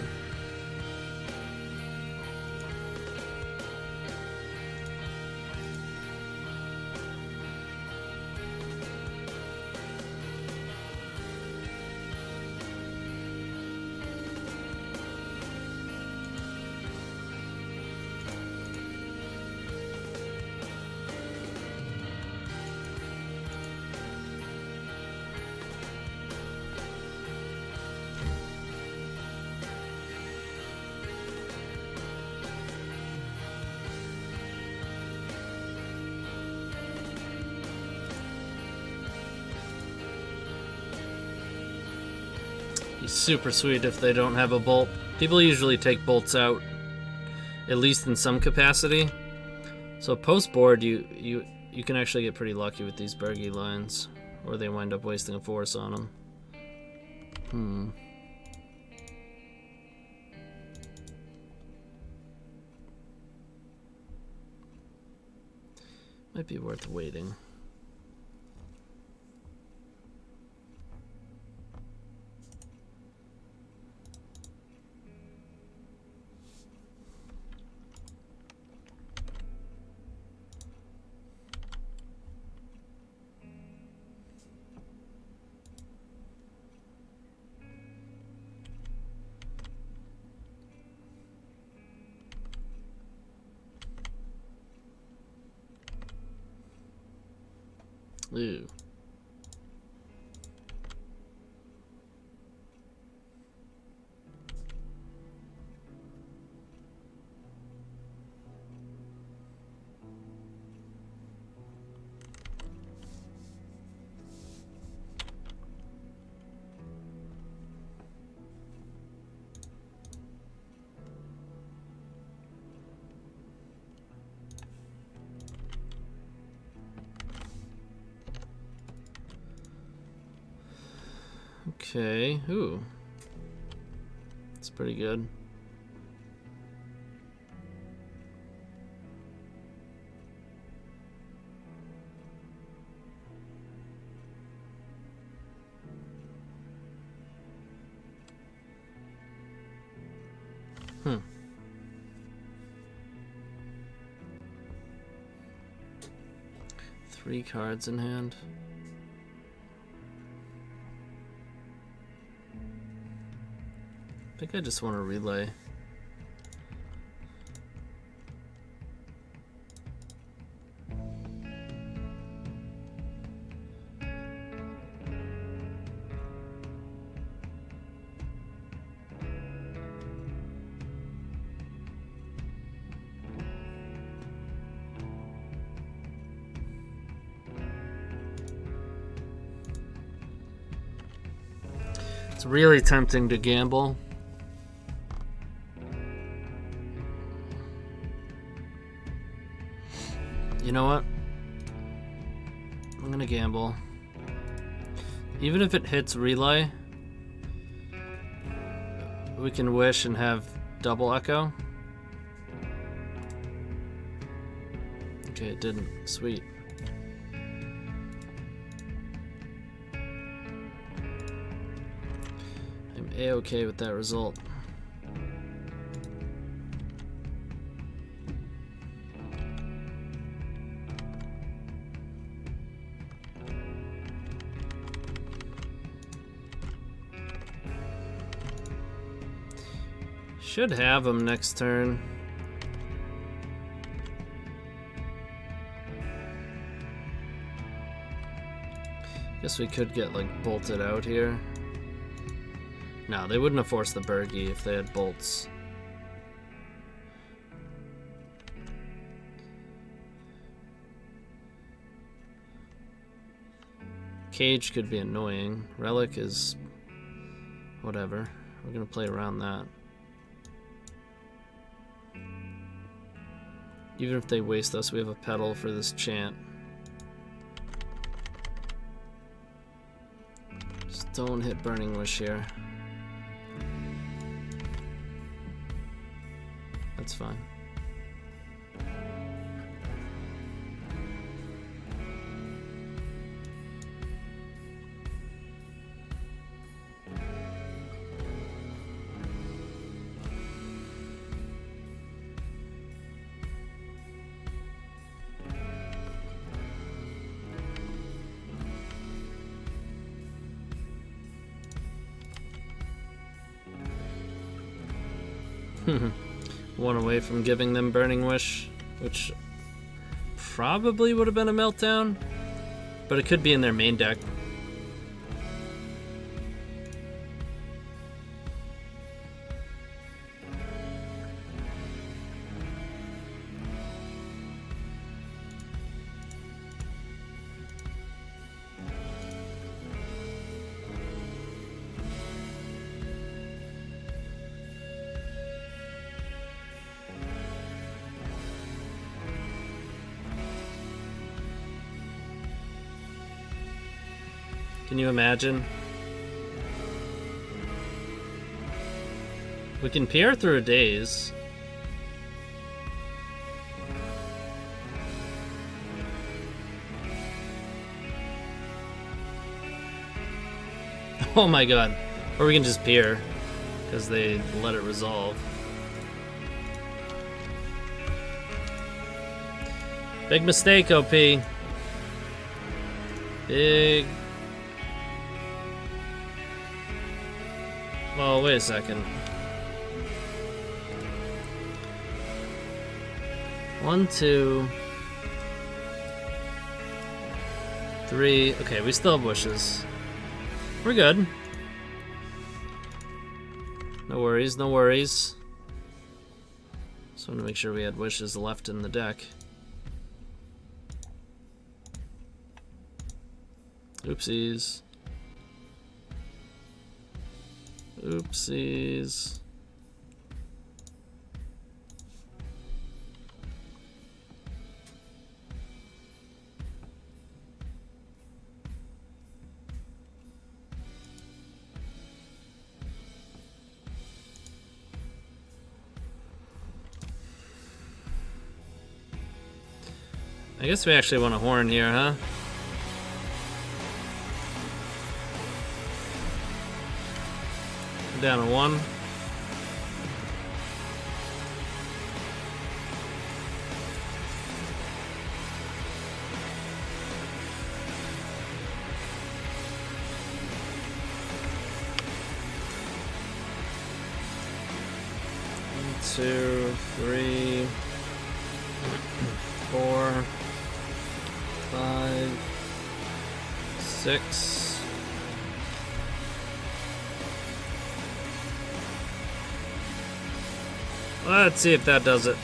Super sweet if they don't have a bolt. People usually take bolts out, at least in some capacity. So post board, you can actually get pretty lucky with these Bergy lines, or they wind up wasting a force on them. Might be worth waiting. Ooh. Okay, ooh. It's pretty good. Three cards in hand. I think I just want to relay. It's really tempting to gamble. You know what? I'm gonna gamble. Even if it hits relay, we can wish and have double echo. Okay, it didn't. Sweet. I'm A-okay with that result. Should have him next turn. Guess we could get like bolted out here. No, they wouldn't have forced the Bergy if they had bolts. Cage could be annoying. Relic is whatever. We're gonna play around that. Even if they waste us, we have a pedal for this Chant. Just don't hit Burning Wish here. That's fine. One away from giving them Burning Wish, which probably would have been a Meltdown, but it could be in their main deck. Can you imagine? We can peer through a daze. Oh my god. Or we can just peer, because they let it resolve. Big mistake, OP. Big... Well, wait a second. 1, 2, 3. Okay, we still have wishes. We're good. No worries, no worries. Just want to make sure we had wishes left in the deck. Oopsies. Oopsies. I guess we actually want a horn here, huh? Down to 1. Two, 3, 4, 5, 6. Let's see if that does it.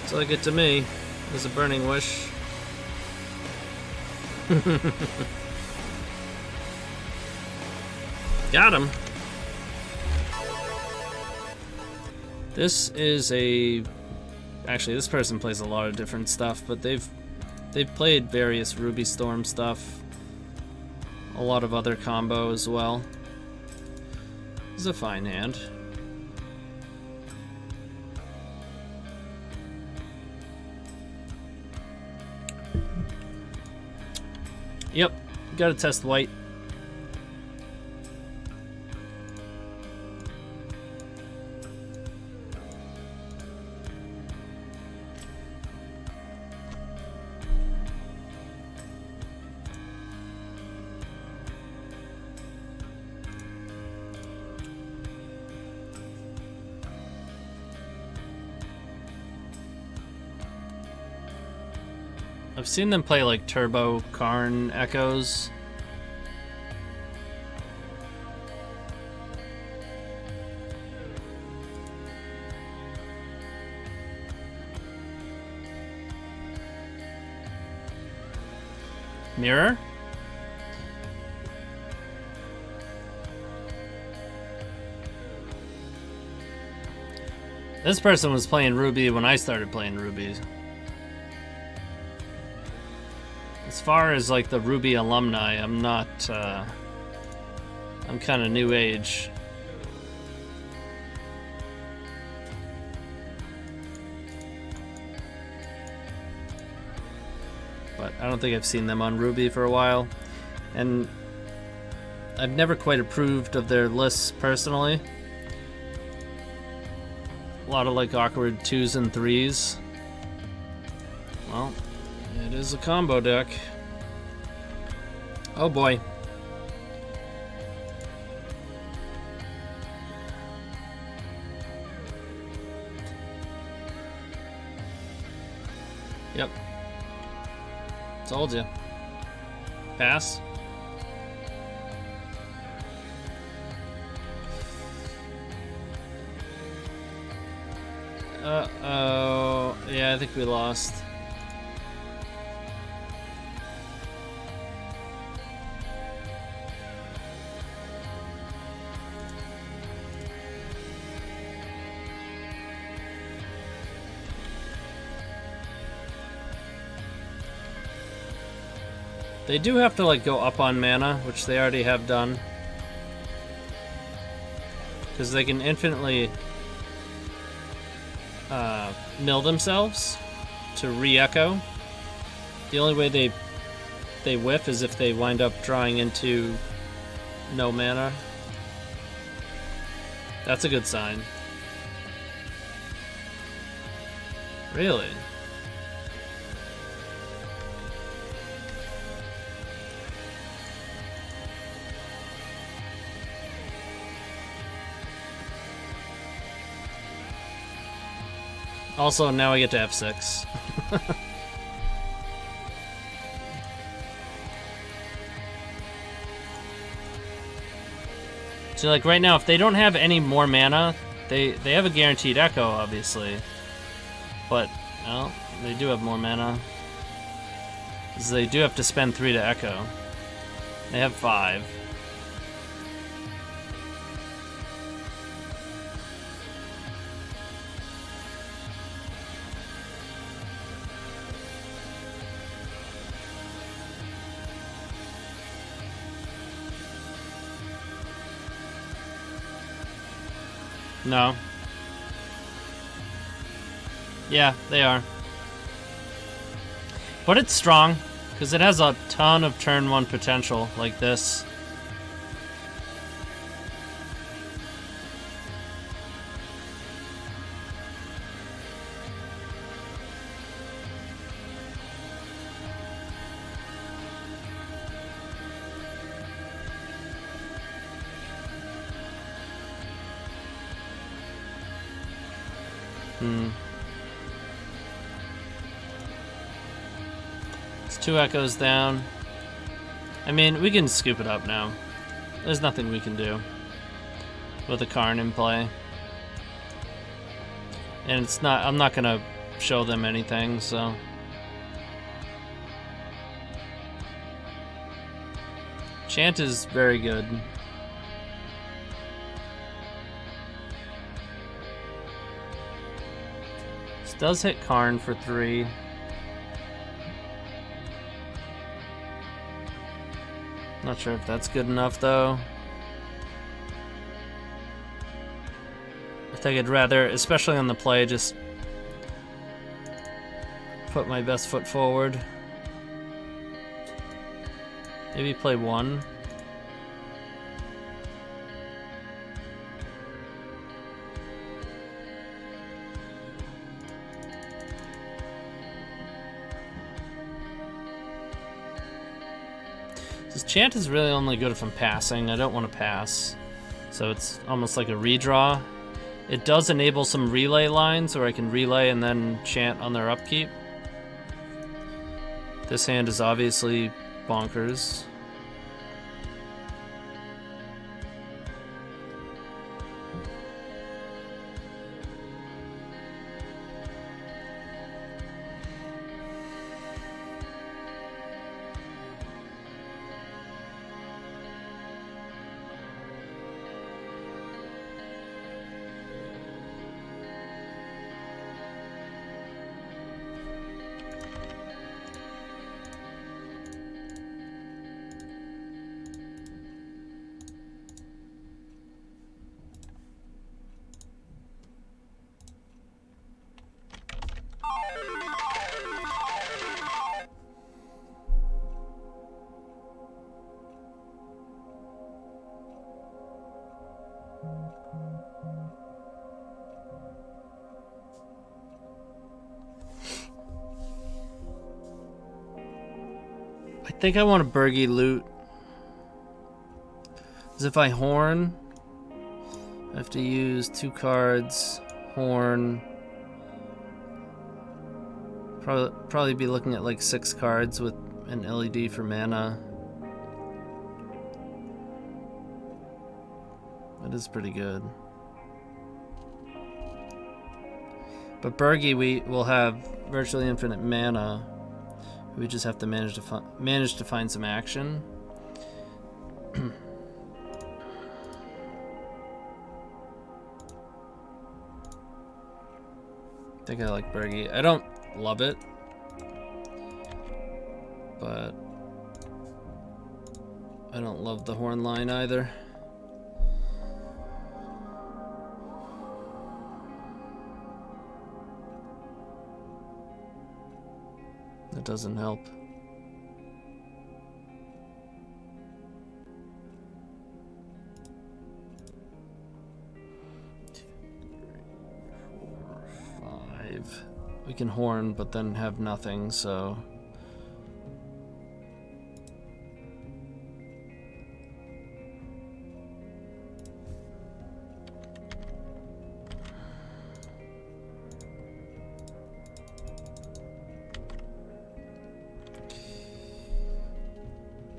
Looks like it to me. There's a Burning Wish. Got him. This is a... Actually, this person plays a lot of different stuff, but they've played various Ruby Storm stuff. A lot of other combo as well. This is a fine hand. Yep, gotta test white. I've seen them play like Turbo Karn Echoes. Mirror? This person was playing Ruby when I started playing Ruby. As far as like the Ruby alumni, I'm not, I'm kind of new age. But I don't think I've seen them on Ruby for a while. And I've never quite approved of their lists personally. A lot of like awkward 2s and 3s. Well, it is a combo deck. Oh boy. Yep. Told you. Pass. Uh-oh. Yeah, I think we lost. They do have to like go up on mana, which they already have done. Because they can infinitely mill themselves to re-echo. The only way they whiff is if they wind up drawing into no mana. That's a good sign. Really? Also, now I get to F6. So, like, right now, if they don't have any more mana, they have a guaranteed echo, obviously. But, well, they do have more mana. So they do have to spend 3 to echo. They have 5. No. Yeah, they are. But it's strong, because it has a ton of turn 1 potential, like this. It's 2 echoes down. I mean, we can scoop it up now. There's nothing we can do with a Karn in play. And it's not, I'm not gonna show them anything, so. Chant is very good. This does hit Karn for 3. Not sure if that's good enough, though. I think I'd rather, especially on the play, just put my best foot forward. Maybe play 1. This Chant is really only good if I'm passing. I don't want to pass. So it's almost like a redraw. It does enable some relay lines where I can relay and then Chant on their upkeep. This hand is obviously bonkers. I think I want a Bergie loot. Is if I horn, I have to use 2 cards, horn. Probably be looking at like 6 cards with an LED for mana. That is pretty good. But Bergie, we will have virtually infinite mana. We just have to manage to find some action. I think I like Bergie. I don't love it, but I don't love the horn line either. That doesn't help. We can horn, but then have nothing, so...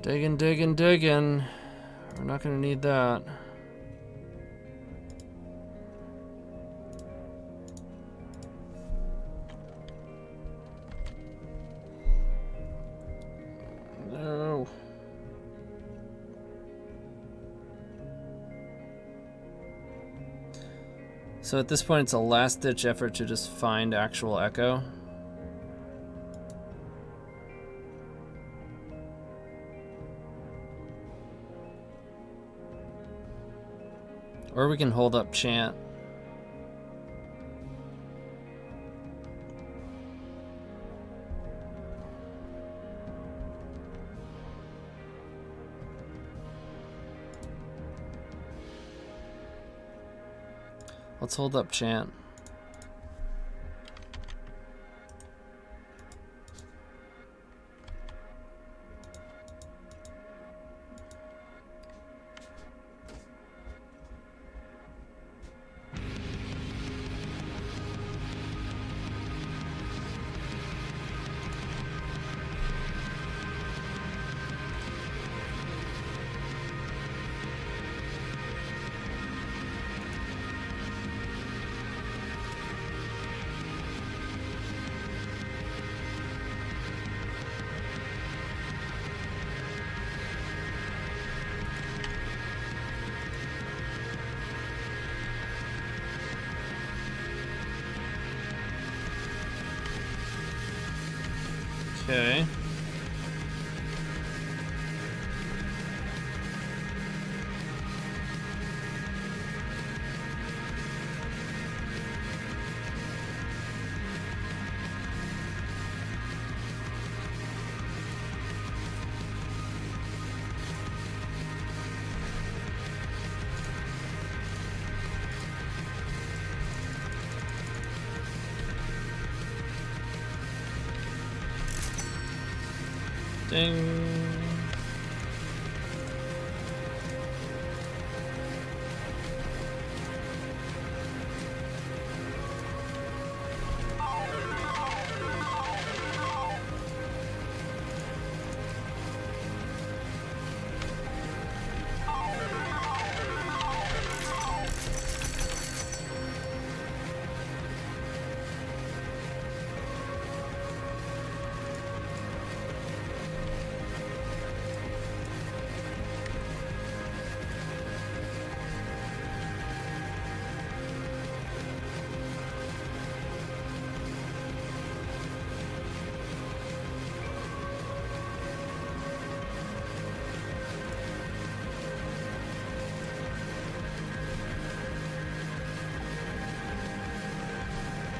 Digging, digging, digging. We're not gonna need that. No. So at this point, it's a last-ditch effort to just find actual echo. Or we can hold up Chant. Let's hold up Chant. Okay. Ding.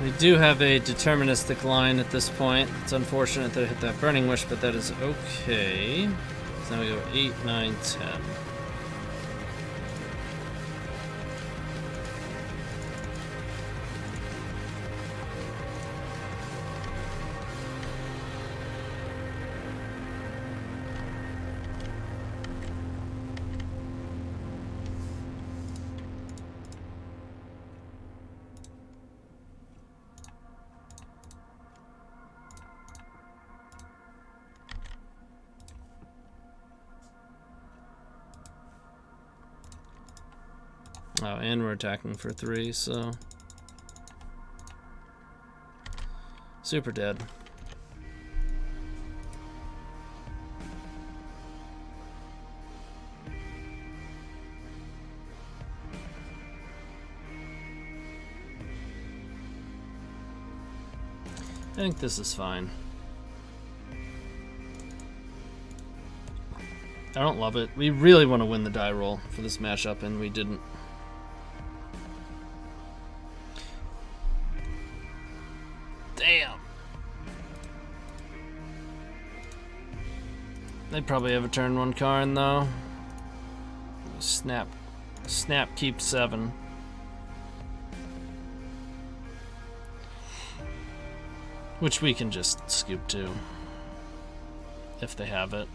We do have a deterministic line at this point. It's unfortunate that I hit that Burning Wish, but that is okay. So now we go 8, 9, 10. Oh, and we're attacking for 3, so... Super dead. I think this is fine. I don't love it. We really want to win the die roll for this matchup, and we didn't. Damn. They'd probably have a turn 1 Karn, though. Snap. Snap, keep 7. Which we can just scoop to, if they have it.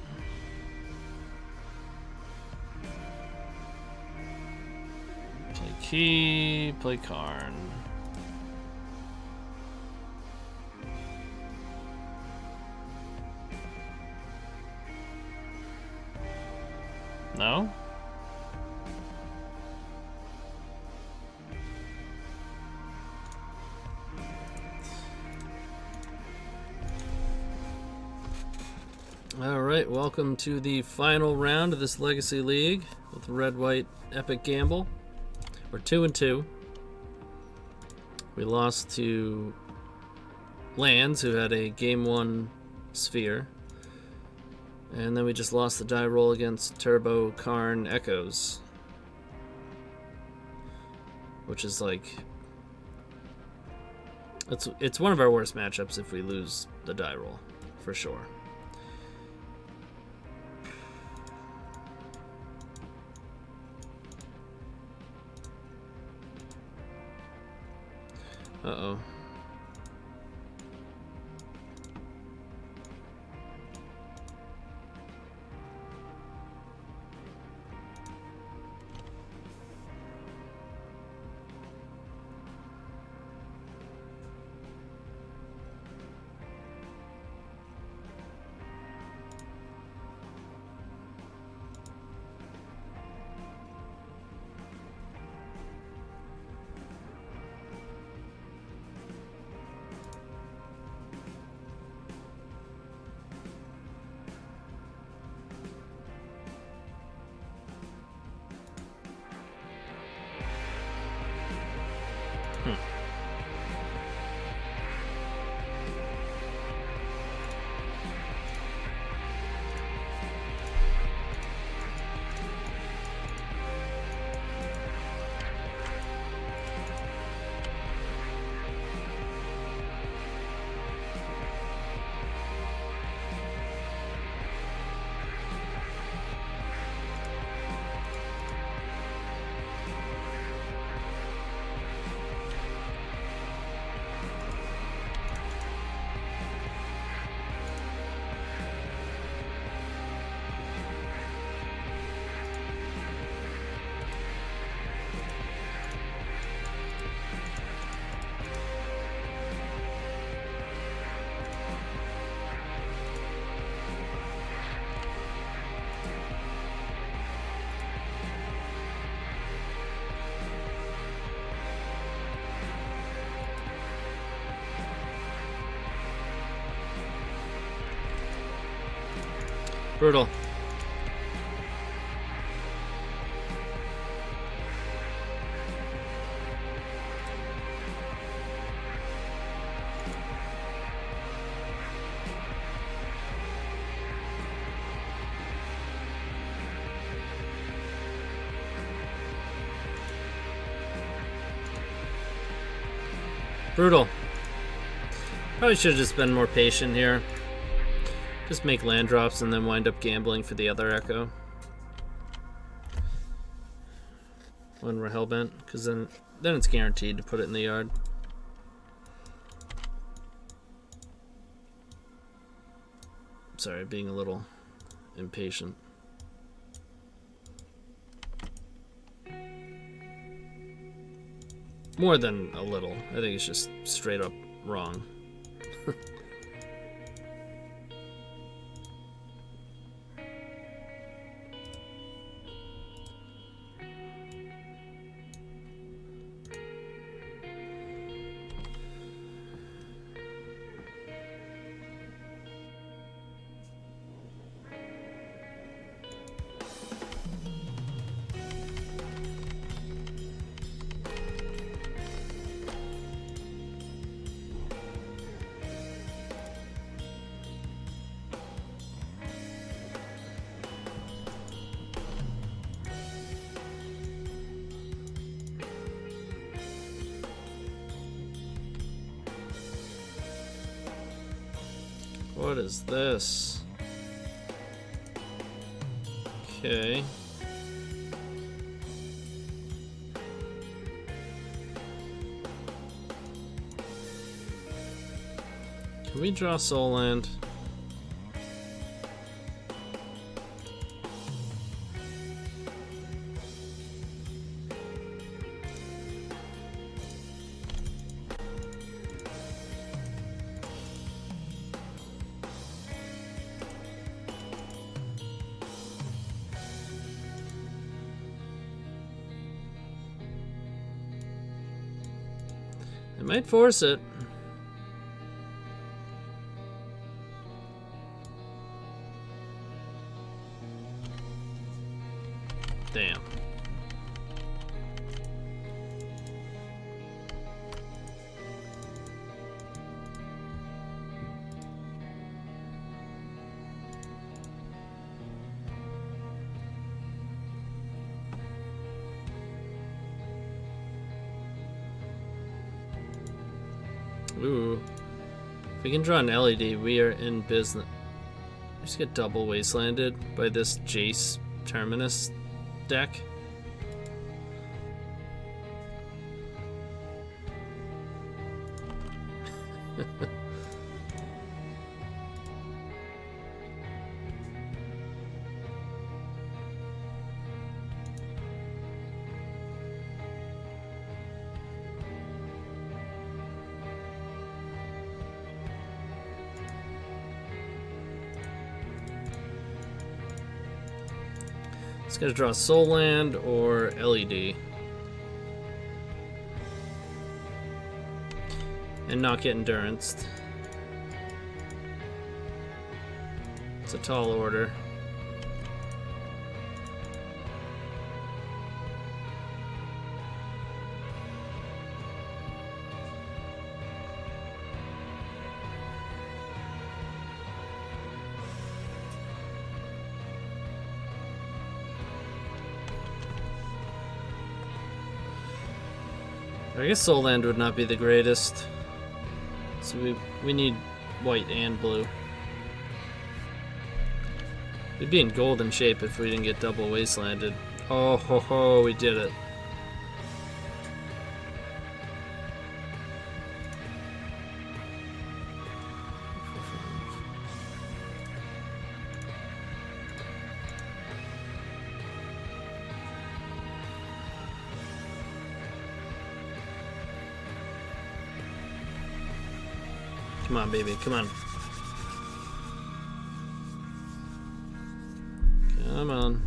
Play Key, play Karn. No? Alright, welcome to the final round of this Legacy League with Red-White Epic Gamble. We're 2-2. We lost to Lands, who had a Game 1 Sphere. And then we just lost the die roll against Turbo Karn Echoes. Which is like... It's one of our worst matchups if we lose the die roll, for sure. Uh-oh. Brutal. Brutal. Probably should have just been more patient here. Just make land drops and then wind up gambling for the other Echo when we're hellbent, because then it's guaranteed to put it in the yard. Sorry, being a little impatient. More than a little. I think it's just straight up wrong. What is this? Okay. Can we draw Soul Land? I might force it. Damn. Ooh. If we can draw an LED, we are in business. We just get double wastelanded by this Jace Terminus deck. Just gotta draw Soul Land or LED. And not get Enduranced. It's a tall order. I guess Soul Land would not be the greatest. So we need white and blue. We'd be in golden shape if we didn't get double wastelanded. Oh ho ho, we did it. Come on, baby, come on. Come on.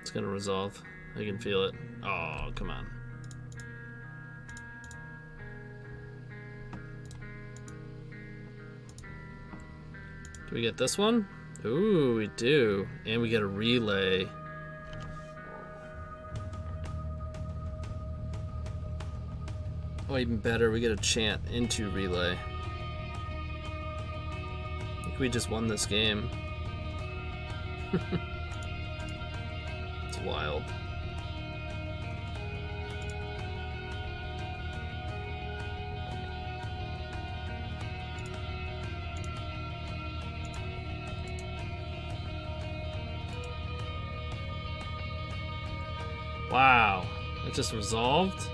It's gonna resolve. I can feel it. Oh, come on. Do we get this one? Ooh, we do. And we get a relay. Oh, even better, we get a Chant into relay. I think we just won this game. It's wild. Wow, it just resolved?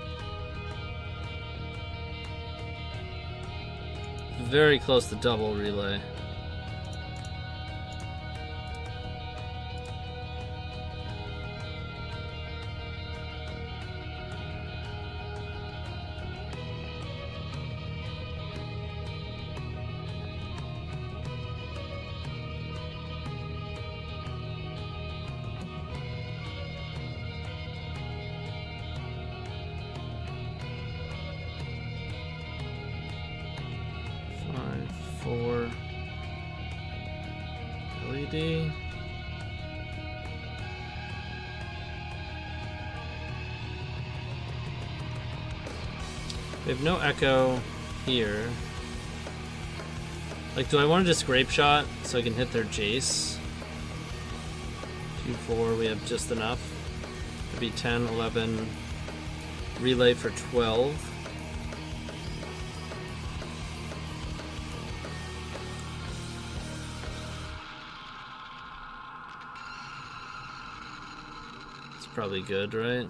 Very close to double relay. For LED. We have no echo here. Like, do I want to just grape shot so I can hit their Jace? 2-4, we have just enough. It'd be 10, 11, Relay for 12. It's probably good, right?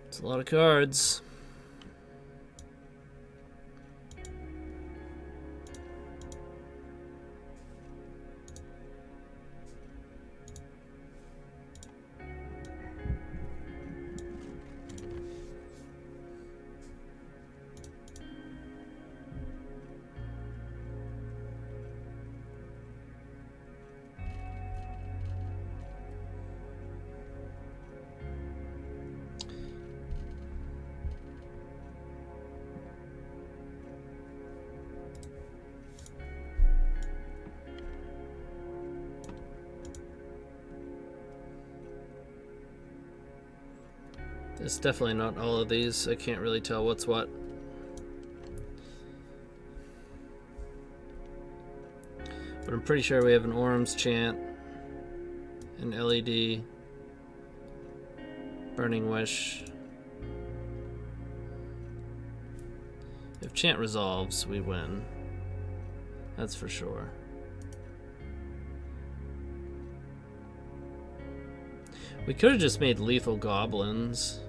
It's a lot of cards. It's definitely not all of these. I can't really tell what's what. But I'm pretty sure we have an Orim's Chant, an LED, Burning Wish. If Chant resolves, we win. That's for sure. We could have just made lethal goblins.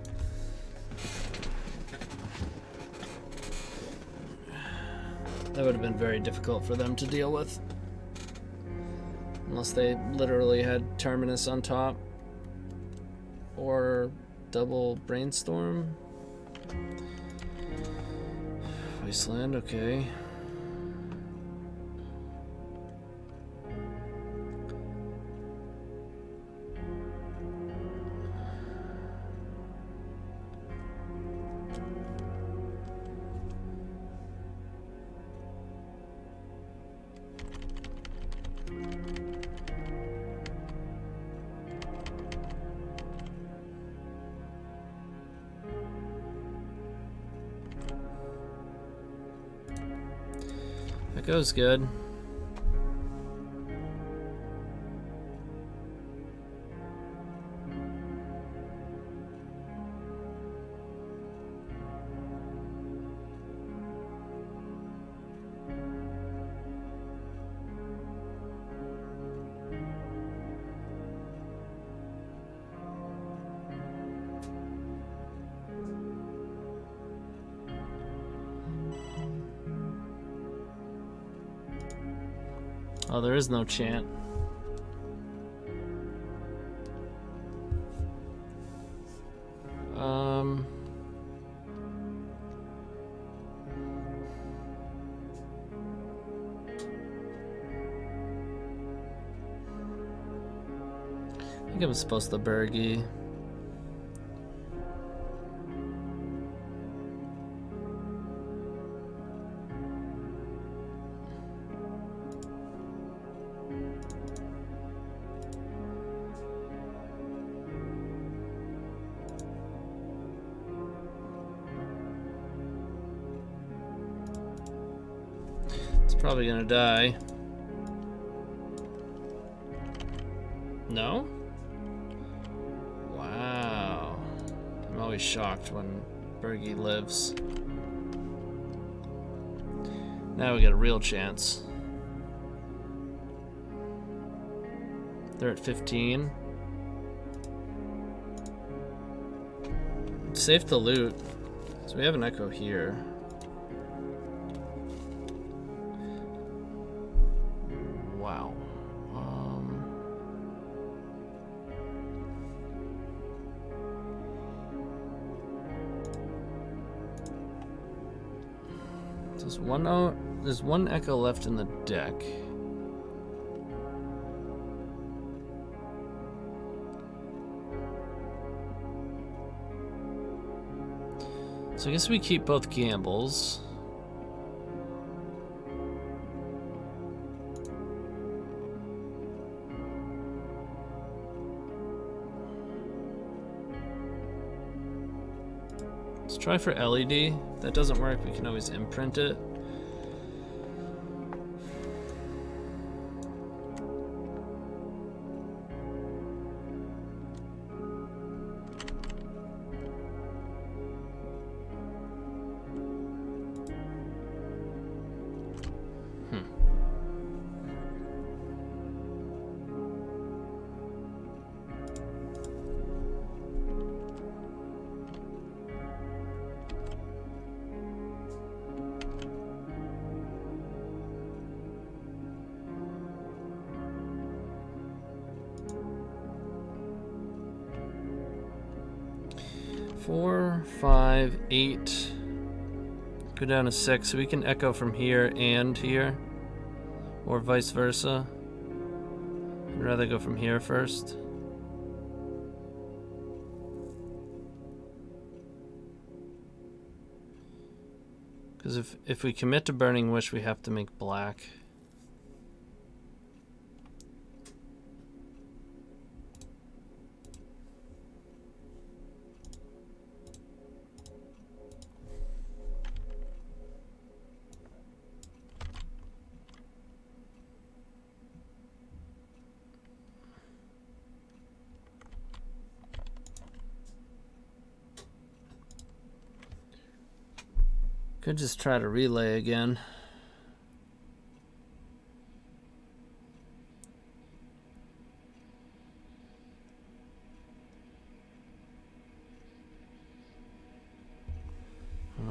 That would have been very difficult for them to deal with. Unless they literally had Terminus on top. Or double Brainstorm. Wasteland, okay. That goes good. Oh, there is no Chant. I think I'm supposed to Bergie. Probably gonna die. No? Wow. I'm always shocked when Bergie lives. Now we get a real chance. They're at 15. It's safe to loot. So we have an Echo here. Wow. Does one There's one echo left in the deck. So I guess we keep both gambles. Let's try for LED. If that doesn't work, we can always imprint it. Four, 5, 8. Go down to 6. So we can echo from here and here, or vice versa. I'd rather go from here first. Because if we commit to Burning Wish, we have to make black. Could just try to relay again. I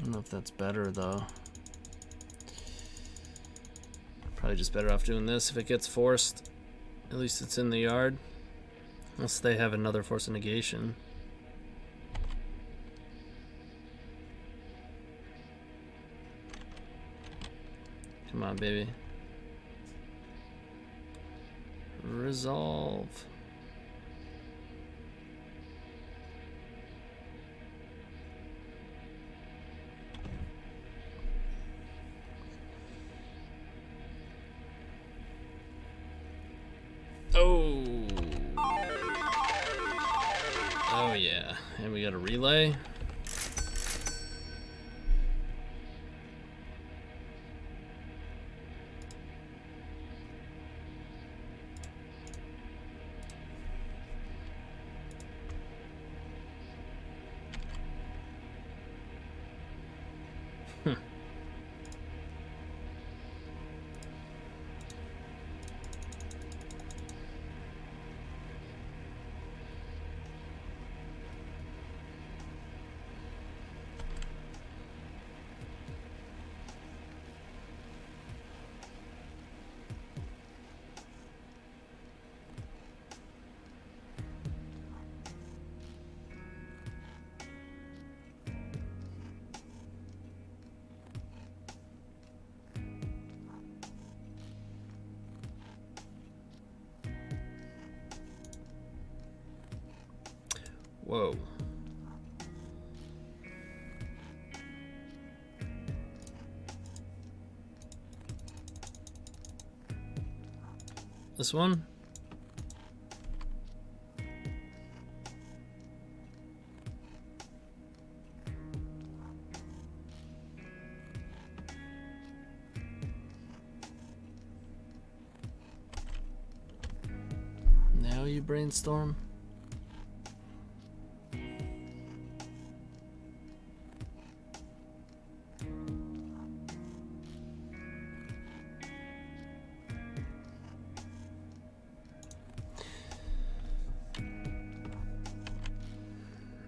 don't know if that's better though. Probably just better off doing this if it gets forced. At least it's in the yard. Unless they have another force of negation. Come on, baby. Resolve. Oh. Oh yeah. And we got a relay. Whoa. This one? Now you brainstorm?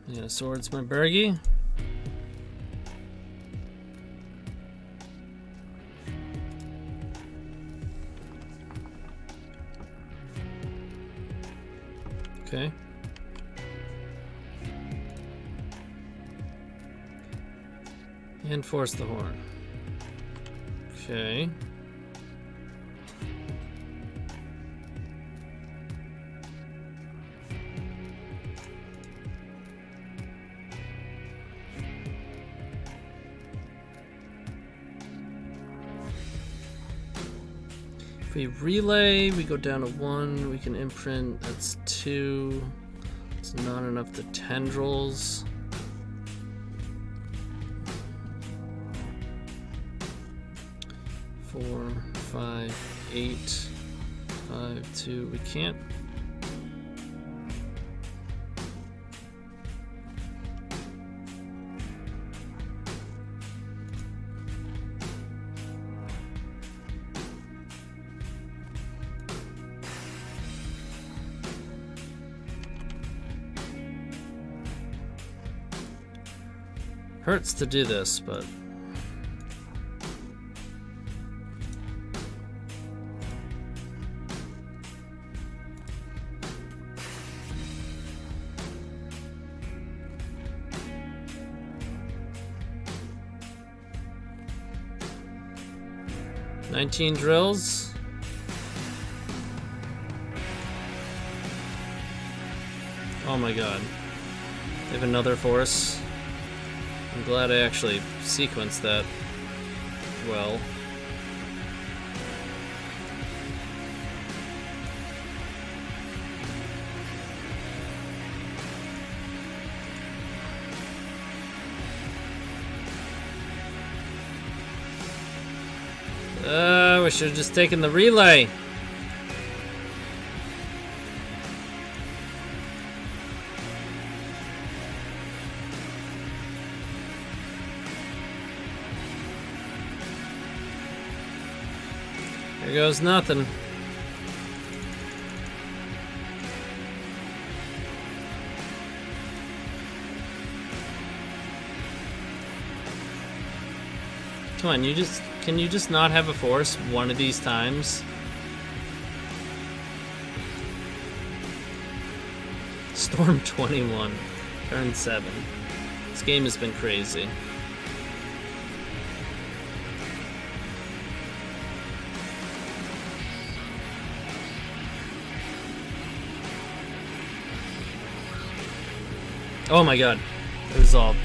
Yeah, swords my Bergie. Okay. And force the horn. Okay. If we relay, we go down to 1. We can imprint. That's 2. It's not enough to tendrils. Four, 5, 8, 5, 2. We can't. Hurts to do this, but. "19 drills. Oh my god. They have another force. I'm glad I actually sequenced that well. We should have just taken the relay. There goes nothing. Come on, can you just not have a force one of these times? Storm 21, turn 7. This game has been crazy. Oh my god, it resolved.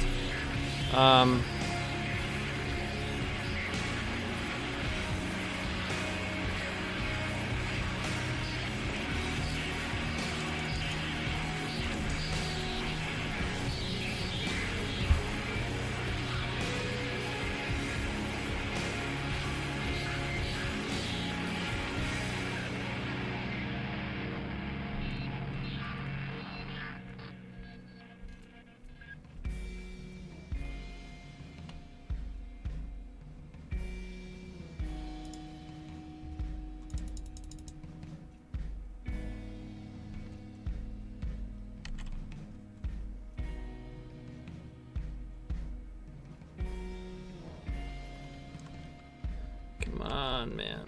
Come on, man.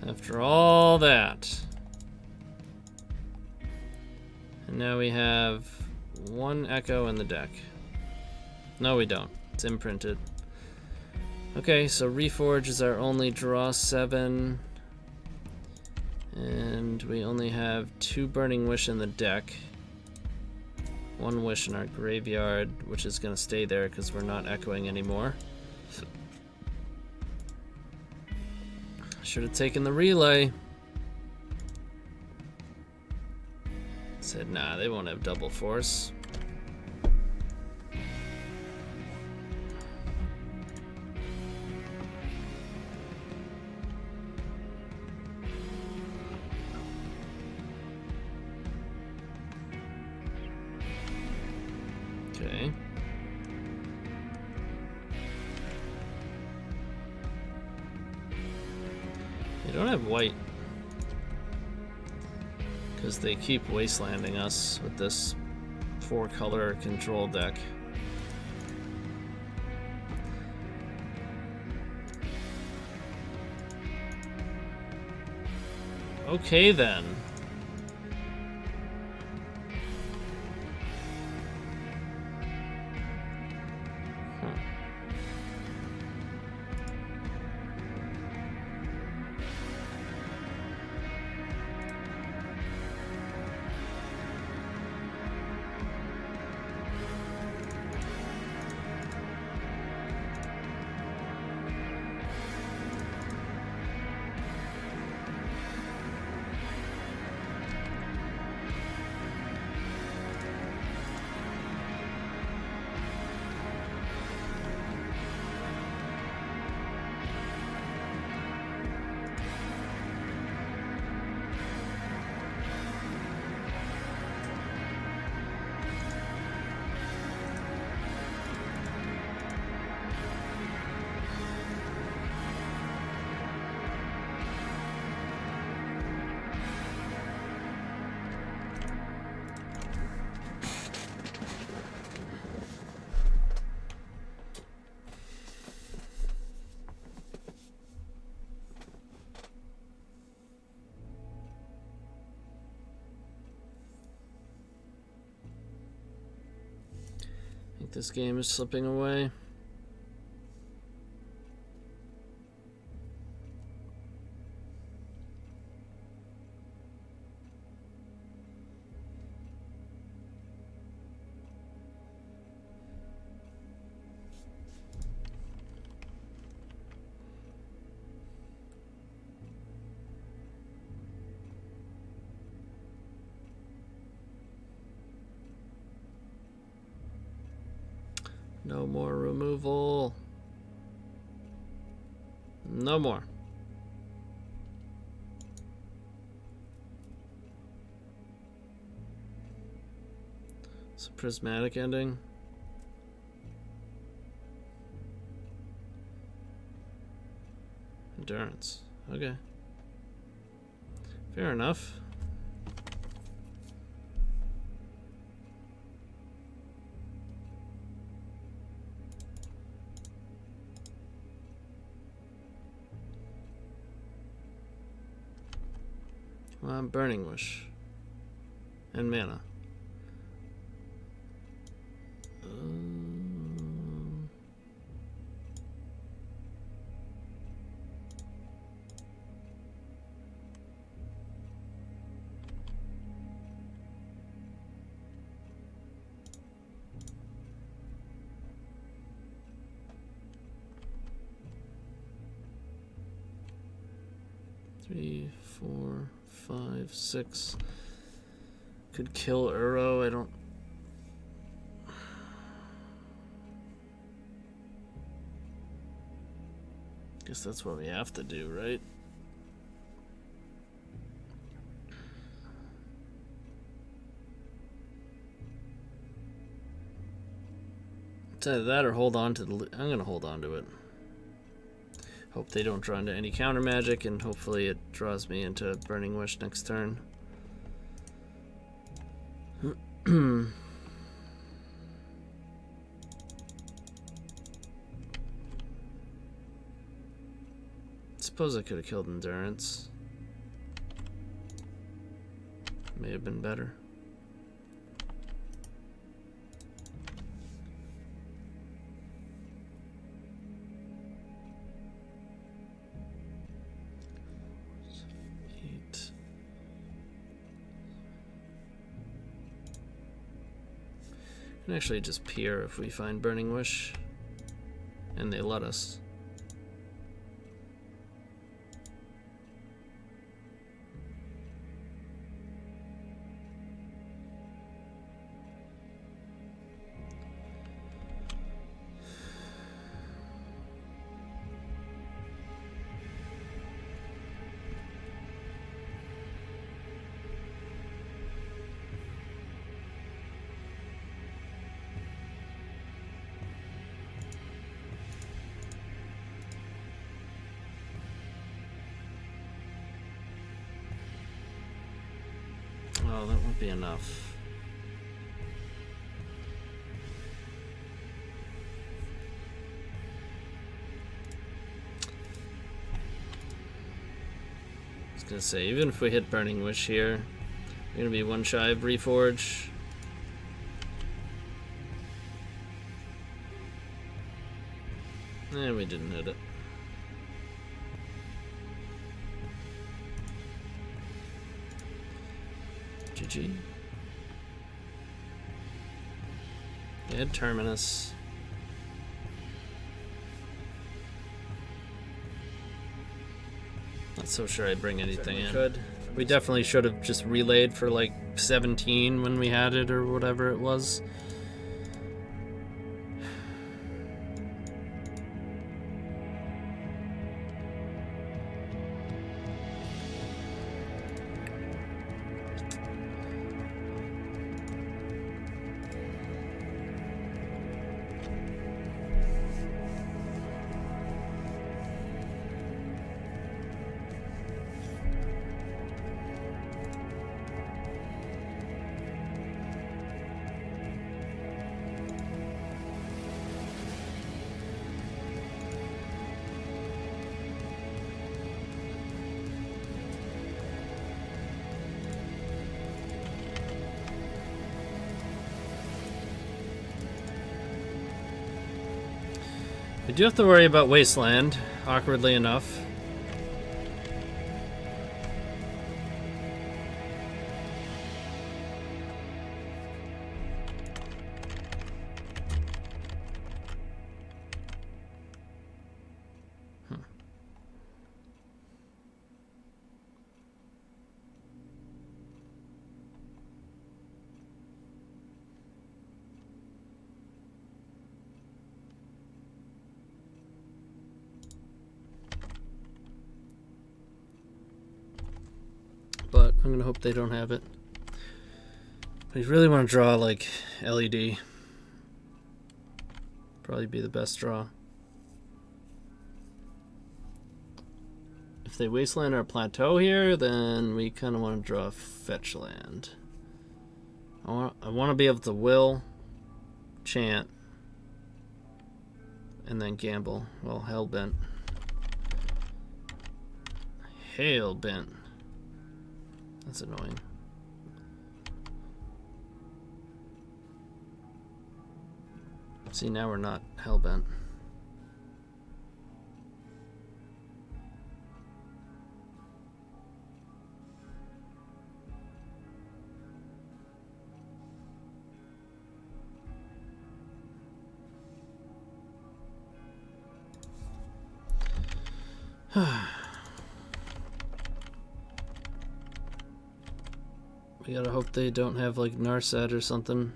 After all that. And now we have 1 echo in the deck. No, we don't. It's imprinted. Okay, so Reforge is our only draw 7. And we only have 2 Burning Wish in the deck. 1 Wish in our graveyard, which is going to stay there because we're not echoing anymore. Should have taken the relay. Said, nah, they won't have double force. Okay. They don't have white because they keep wastelanding us with this 4-color control deck. Okay then. This game is slipping away. No more removal. No more. It's a prismatic ending. Endurance. Okay. Fair enough. Burning Wish. And mana. Three, 4, 5, 6. Could kill Uro. I don't. Guess that's what we have to do, right? It's either that or hold on to the. I'm gonna hold on to it. Hope they don't draw into any counter magic, and hopefully it draws me into Burning Wish next turn. Suppose I could have killed Endurance. May have been better. Can actually just peer if we find Burning Wish, and they let us. Oh, that won't be enough. I was gonna say, even if we hit Burning Wish here, we're gonna be one shy of Reforge. And we didn't hit it. GG. Dead Terminus. Not so sure I'd bring anything in. We definitely should have just relayed for like 17 when we had it or whatever it was. We do have to worry about Wasteland, awkwardly enough. But I'm gonna hope they don't have it. But you really want to draw like LED. Probably be the best draw. If they wasteland our plateau here, then we kind of want to draw fetch land. I want to be able to will, chant, and then gamble. Well, hellbent. Hailbent. That's annoying. See, now we're not hellbent. We gotta hope they don't have like Narset or something.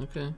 Okay.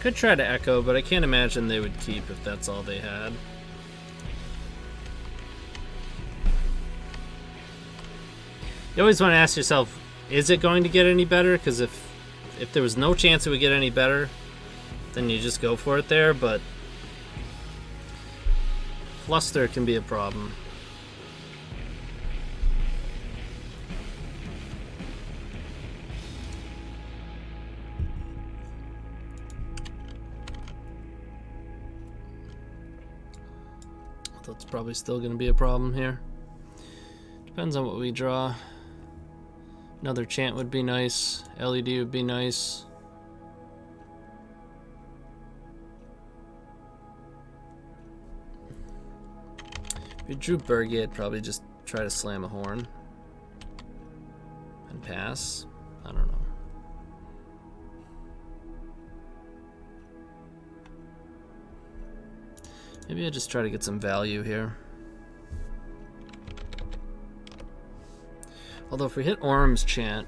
Could try to echo, but I can't imagine they would keep if that's all they had. You always want to ask yourself, is it going to get any better? Because if there was no chance it would get any better, then you just go for it there, but fluster can be a problem. That's probably still going to be a problem here. Depends on what we draw. Another chant would be nice. LED would be nice. If we drew Burgie, I'd probably just try to slam a horn and pass. I don't know. Maybe I just try to get some value here. Although if we hit Orim's chant,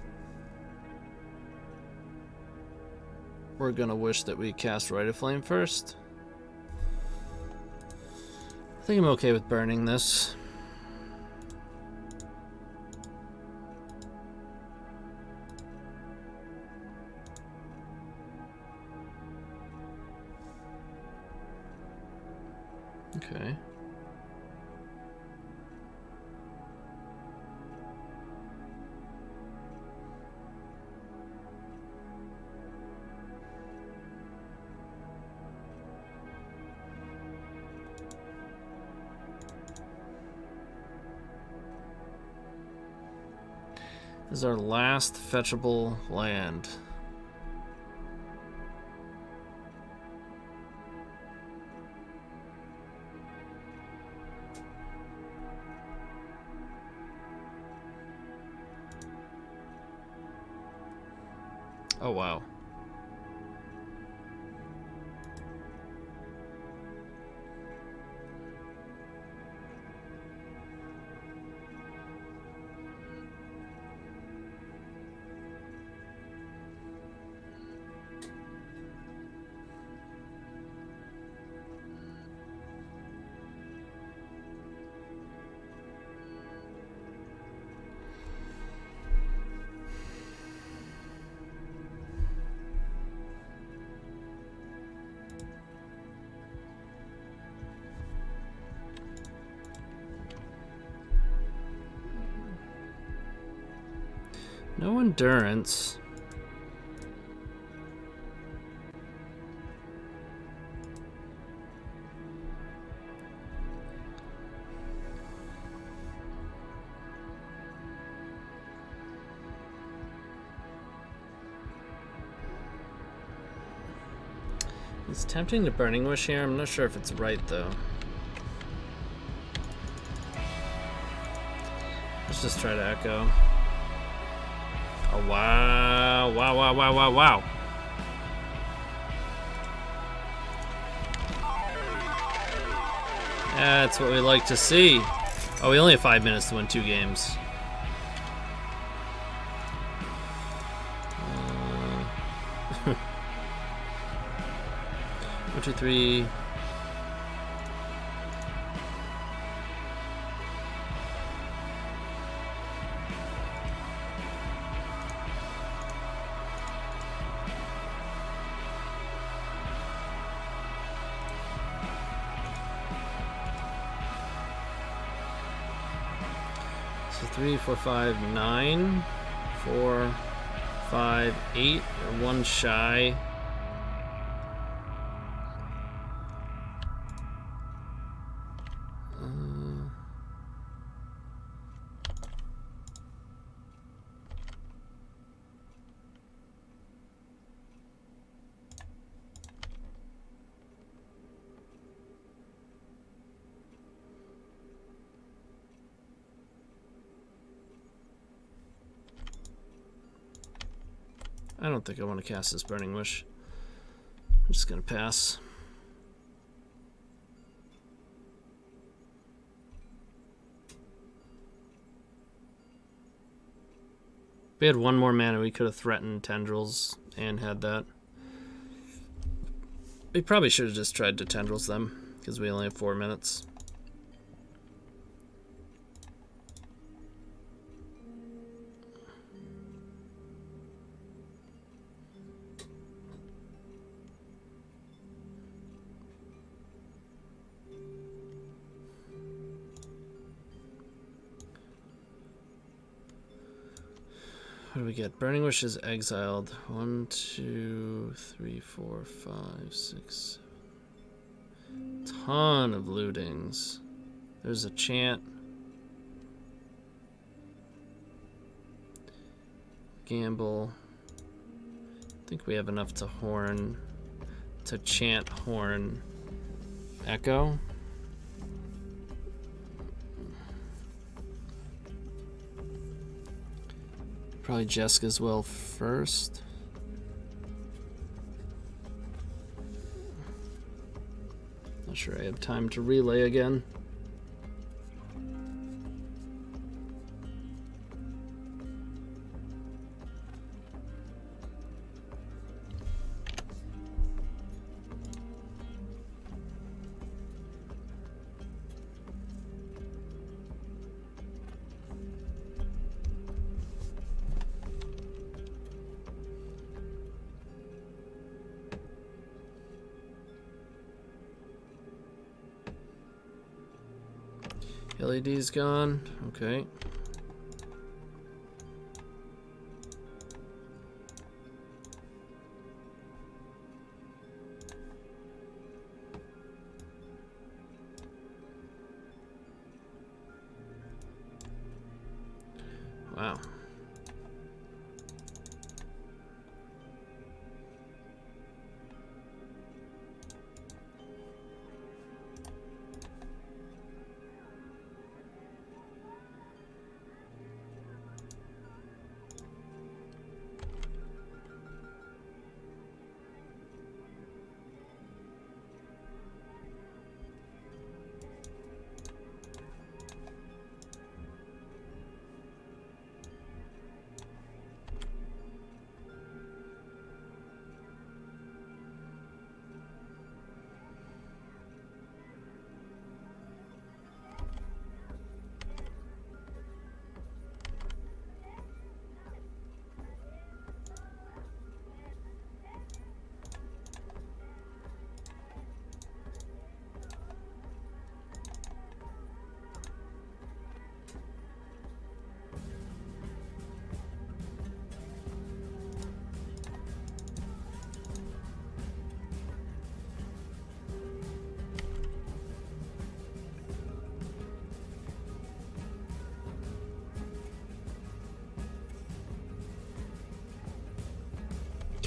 we're gonna wish that we cast Rite of Flame first. I think I'm okay with burning this. Okay. This is our last fetchable land. Oh, wow. No endurance. It's tempting to Burning Wish here. I'm not sure if it's right though. Let's just try to echo. Oh, wow. Wow, wow, wow, wow, wow. That's what we like to see. Oh, we only have 5 minutes to win 2 games. 1, 2, 3. So 3, 4, 5, 9, 4, 5, 8. We're 1 shy. I don't think I want to cast this Burning Wish. I'm just going to pass. If we had 1 more mana, we could have threatened Tendrils and had that. We probably should have just tried to Tendrils them, because we only have 4 minutes. What do we get? Burning Wish is exiled. 1, 2, 3, 4, 5, 6, 7. Ton of lootings. There's a Chant. Gamble. I think we have enough to horn. To Chant, horn, echo. Probably Jessica's will first. Not sure I have time to relay again. LED's gone. Okay. Wow.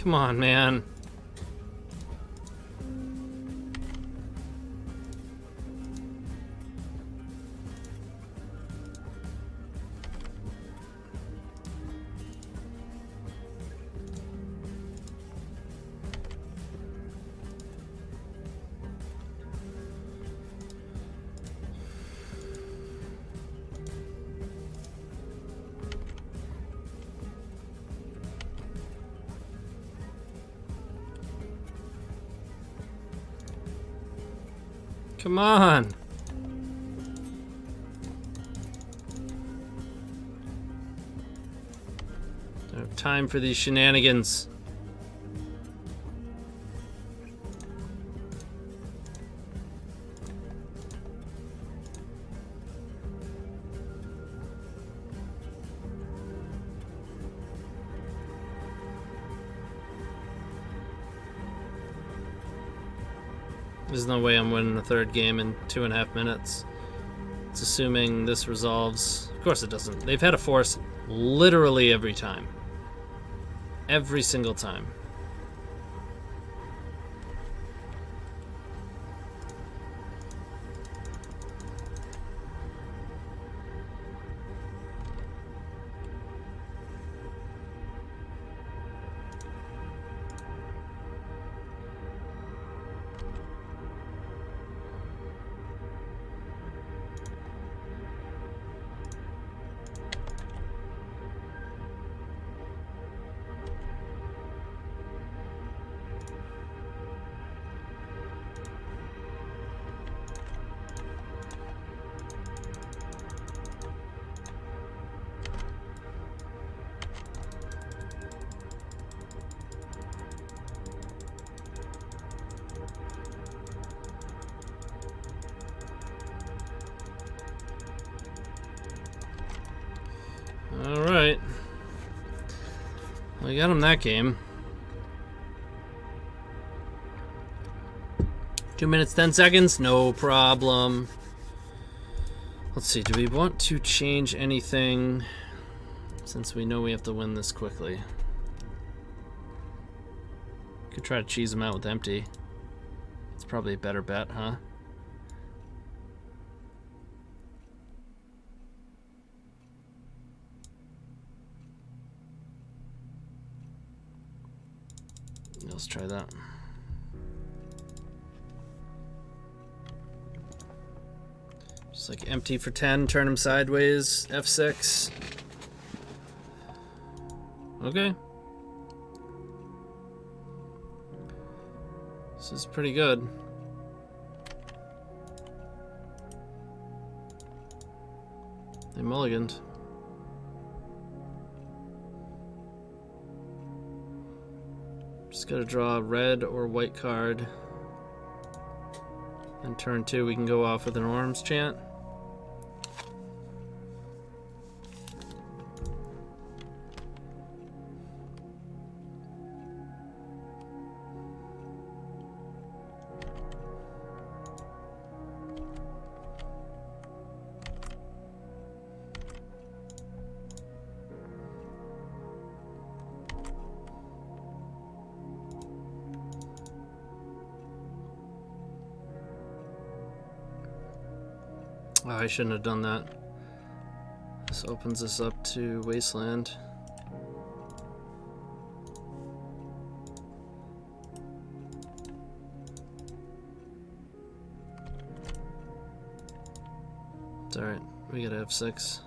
Come on, man. Come on. Don't have time for these shenanigans. There's no way I'm winning the third game in 2.5 minutes. It's assuming this resolves. Of course it doesn't. They've had a force literally every time. Every single time. Alright. Well, I got him that game. 2 minutes, 10 seconds, no problem. Let's see, do we want to change anything since we know we have to win this quickly? Could try to cheese him out with empty. It's probably a better bet, huh? Let's try that. Just like empty for 10, turn him sideways, F6. Okay. This is pretty good. They mulliganed. Just gotta draw a red or white card. And turn 2 we can go off with an Orim's Chant. Oh, I shouldn't have done that. This opens us up to Wasteland. It's alright, we got F6.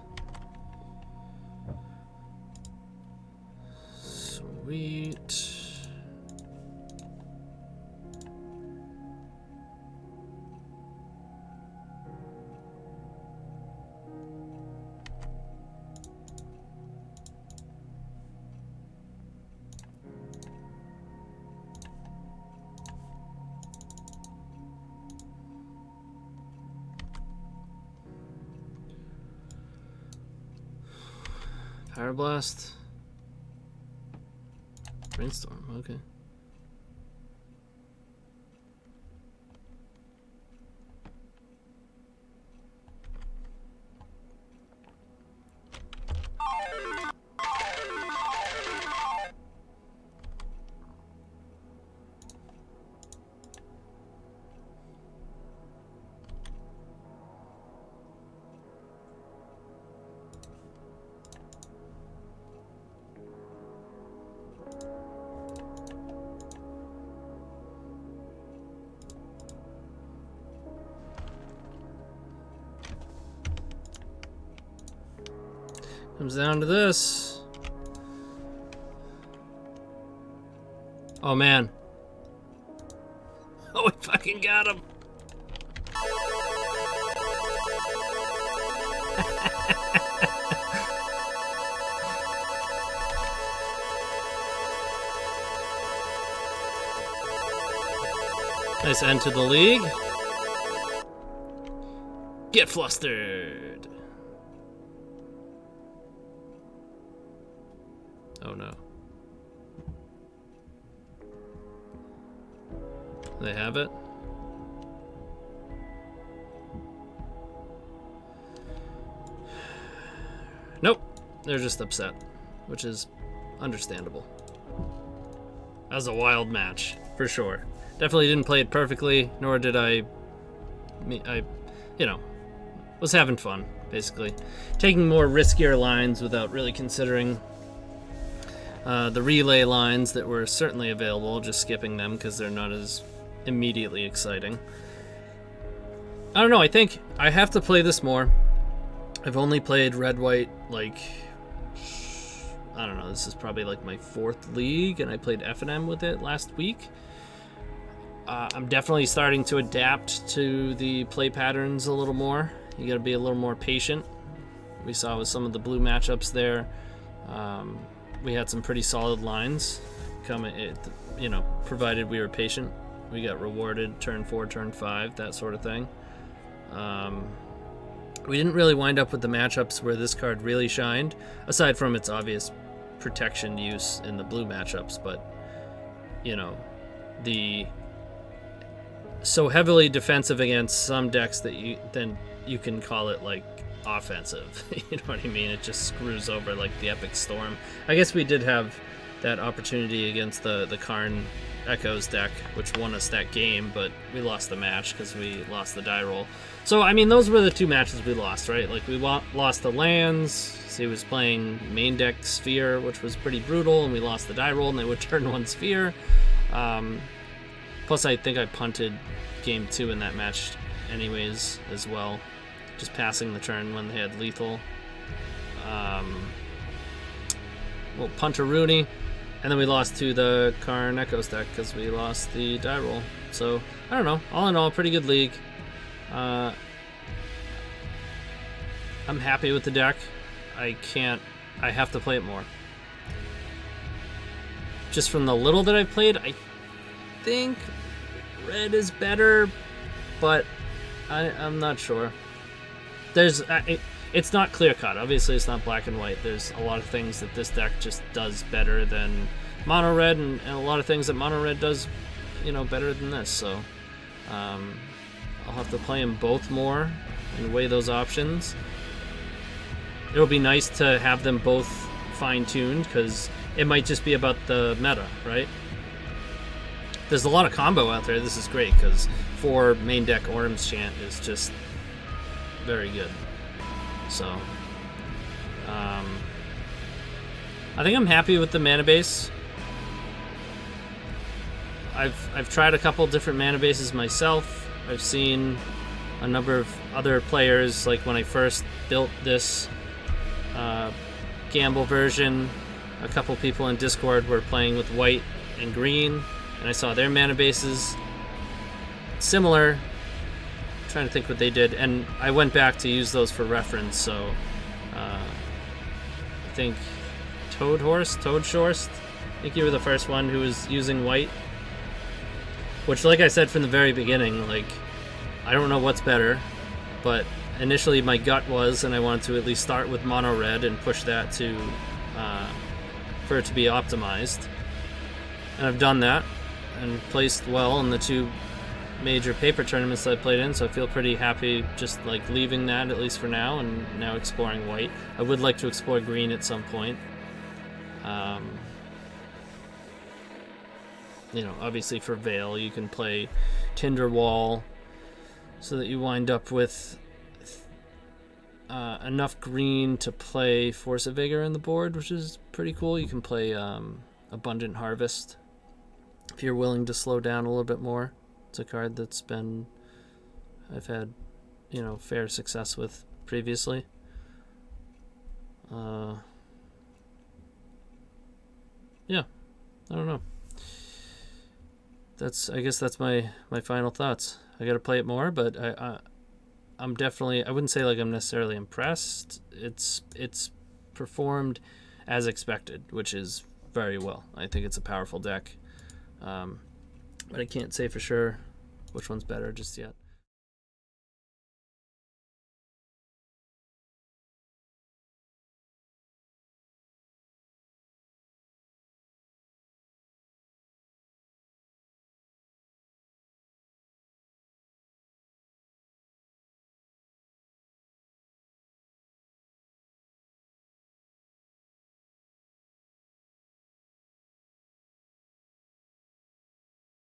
Sweet. Power Blast. Brainstorm, okay. Comes down to this. Oh man. Oh, we fucking got him. Nice end to the league. Get flustered. Oh no. They have it. Nope. They're just upset, which is understandable. That was a wild match, for sure. Definitely didn't play it perfectly, nor did I, you know, was having fun, basically. Taking more riskier lines without really considering the relay lines that were certainly available, just skipping them because they're not as immediately exciting. I don't know, I think I have to play this more. I've only played red-white, like, I don't know, this is probably like my 4th league, and I played F&M with it last week. I'm definitely starting to adapt to the play patterns a little more. You gotta be a little more patient. We saw with some of the blue matchups there, we had some pretty solid lines coming, you know, provided we were patient. We got rewarded turn 4, turn 5, that sort of thing. We didn't really wind up with the matchups where this card really shined, aside from its obvious protection use in the blue matchups, but, you know, the so heavily defensive against some decks that you can call it like offensive. You know what I mean? It just screws over like the Epic Storm. I guess we did have that opportunity against the Karn Echoes deck, which won us that game, but we lost the match because we lost the die roll. So I mean, those were the 2 matches we lost, right? Like we lost the lands. So he was playing main deck Sphere, which was pretty brutal, and we lost the die roll, and they would turn 1 Sphere. Plus, I think I punted game 2 in that match anyways as well. Just passing the turn when they had lethal. Well, punter Rooney. And then we lost to the Karn Echoes deck because we lost the die roll. So, I don't know. All in all, pretty good league. I'm happy with the deck. I have to play it more. Just from the little that I've played, I think red is better, but I'm not sure. It's not clear cut. Obviously, it's not black and white. There's a lot of things that this deck just does better than mono red, and a lot of things that mono red does, you know, better than this. So I'll have to play them both more and weigh those options. It'll be nice to have them both fine-tuned because it might just be about the meta, right? There's a lot of combo out there. This is great because 4 main deck Orim's Chant is just very good. So, I think I'm happy with the mana base. I've tried a couple different mana bases myself. I've seen a number of other players, like when I first built this Gamble version, a couple people in Discord were playing with white and green, and I saw their mana bases similar. I'm trying to think what they did, and I went back to use those for reference. So I think Toadshorst, I think you were the first one who was using white, which, like I said from the very beginning, like, I don't know what's better, but initially my gut was, and I wanted to at least start with mono red and push that to for it to be optimized, and I've done that and placed well in the 2 major paper tournaments that I played in, so I feel pretty happy just like leaving that at least for now, and now exploring white. I would like to explore green at some point. You know, obviously for Veil you can play Tinderwall so that you wind up with enough green to play Force of Vigor in the board, which is pretty cool. You can play Abundant Harvest if you're willing to slow down a little bit more. It's a card that's I've had, you know, fair success with previously. Yeah, I don't know. I guess that's my final thoughts. I got to play it more, but I'm definitely, I wouldn't say like I'm necessarily impressed. It's performed as expected, which is very well. I think it's a powerful deck, but I can't say for sure which one's better just yet.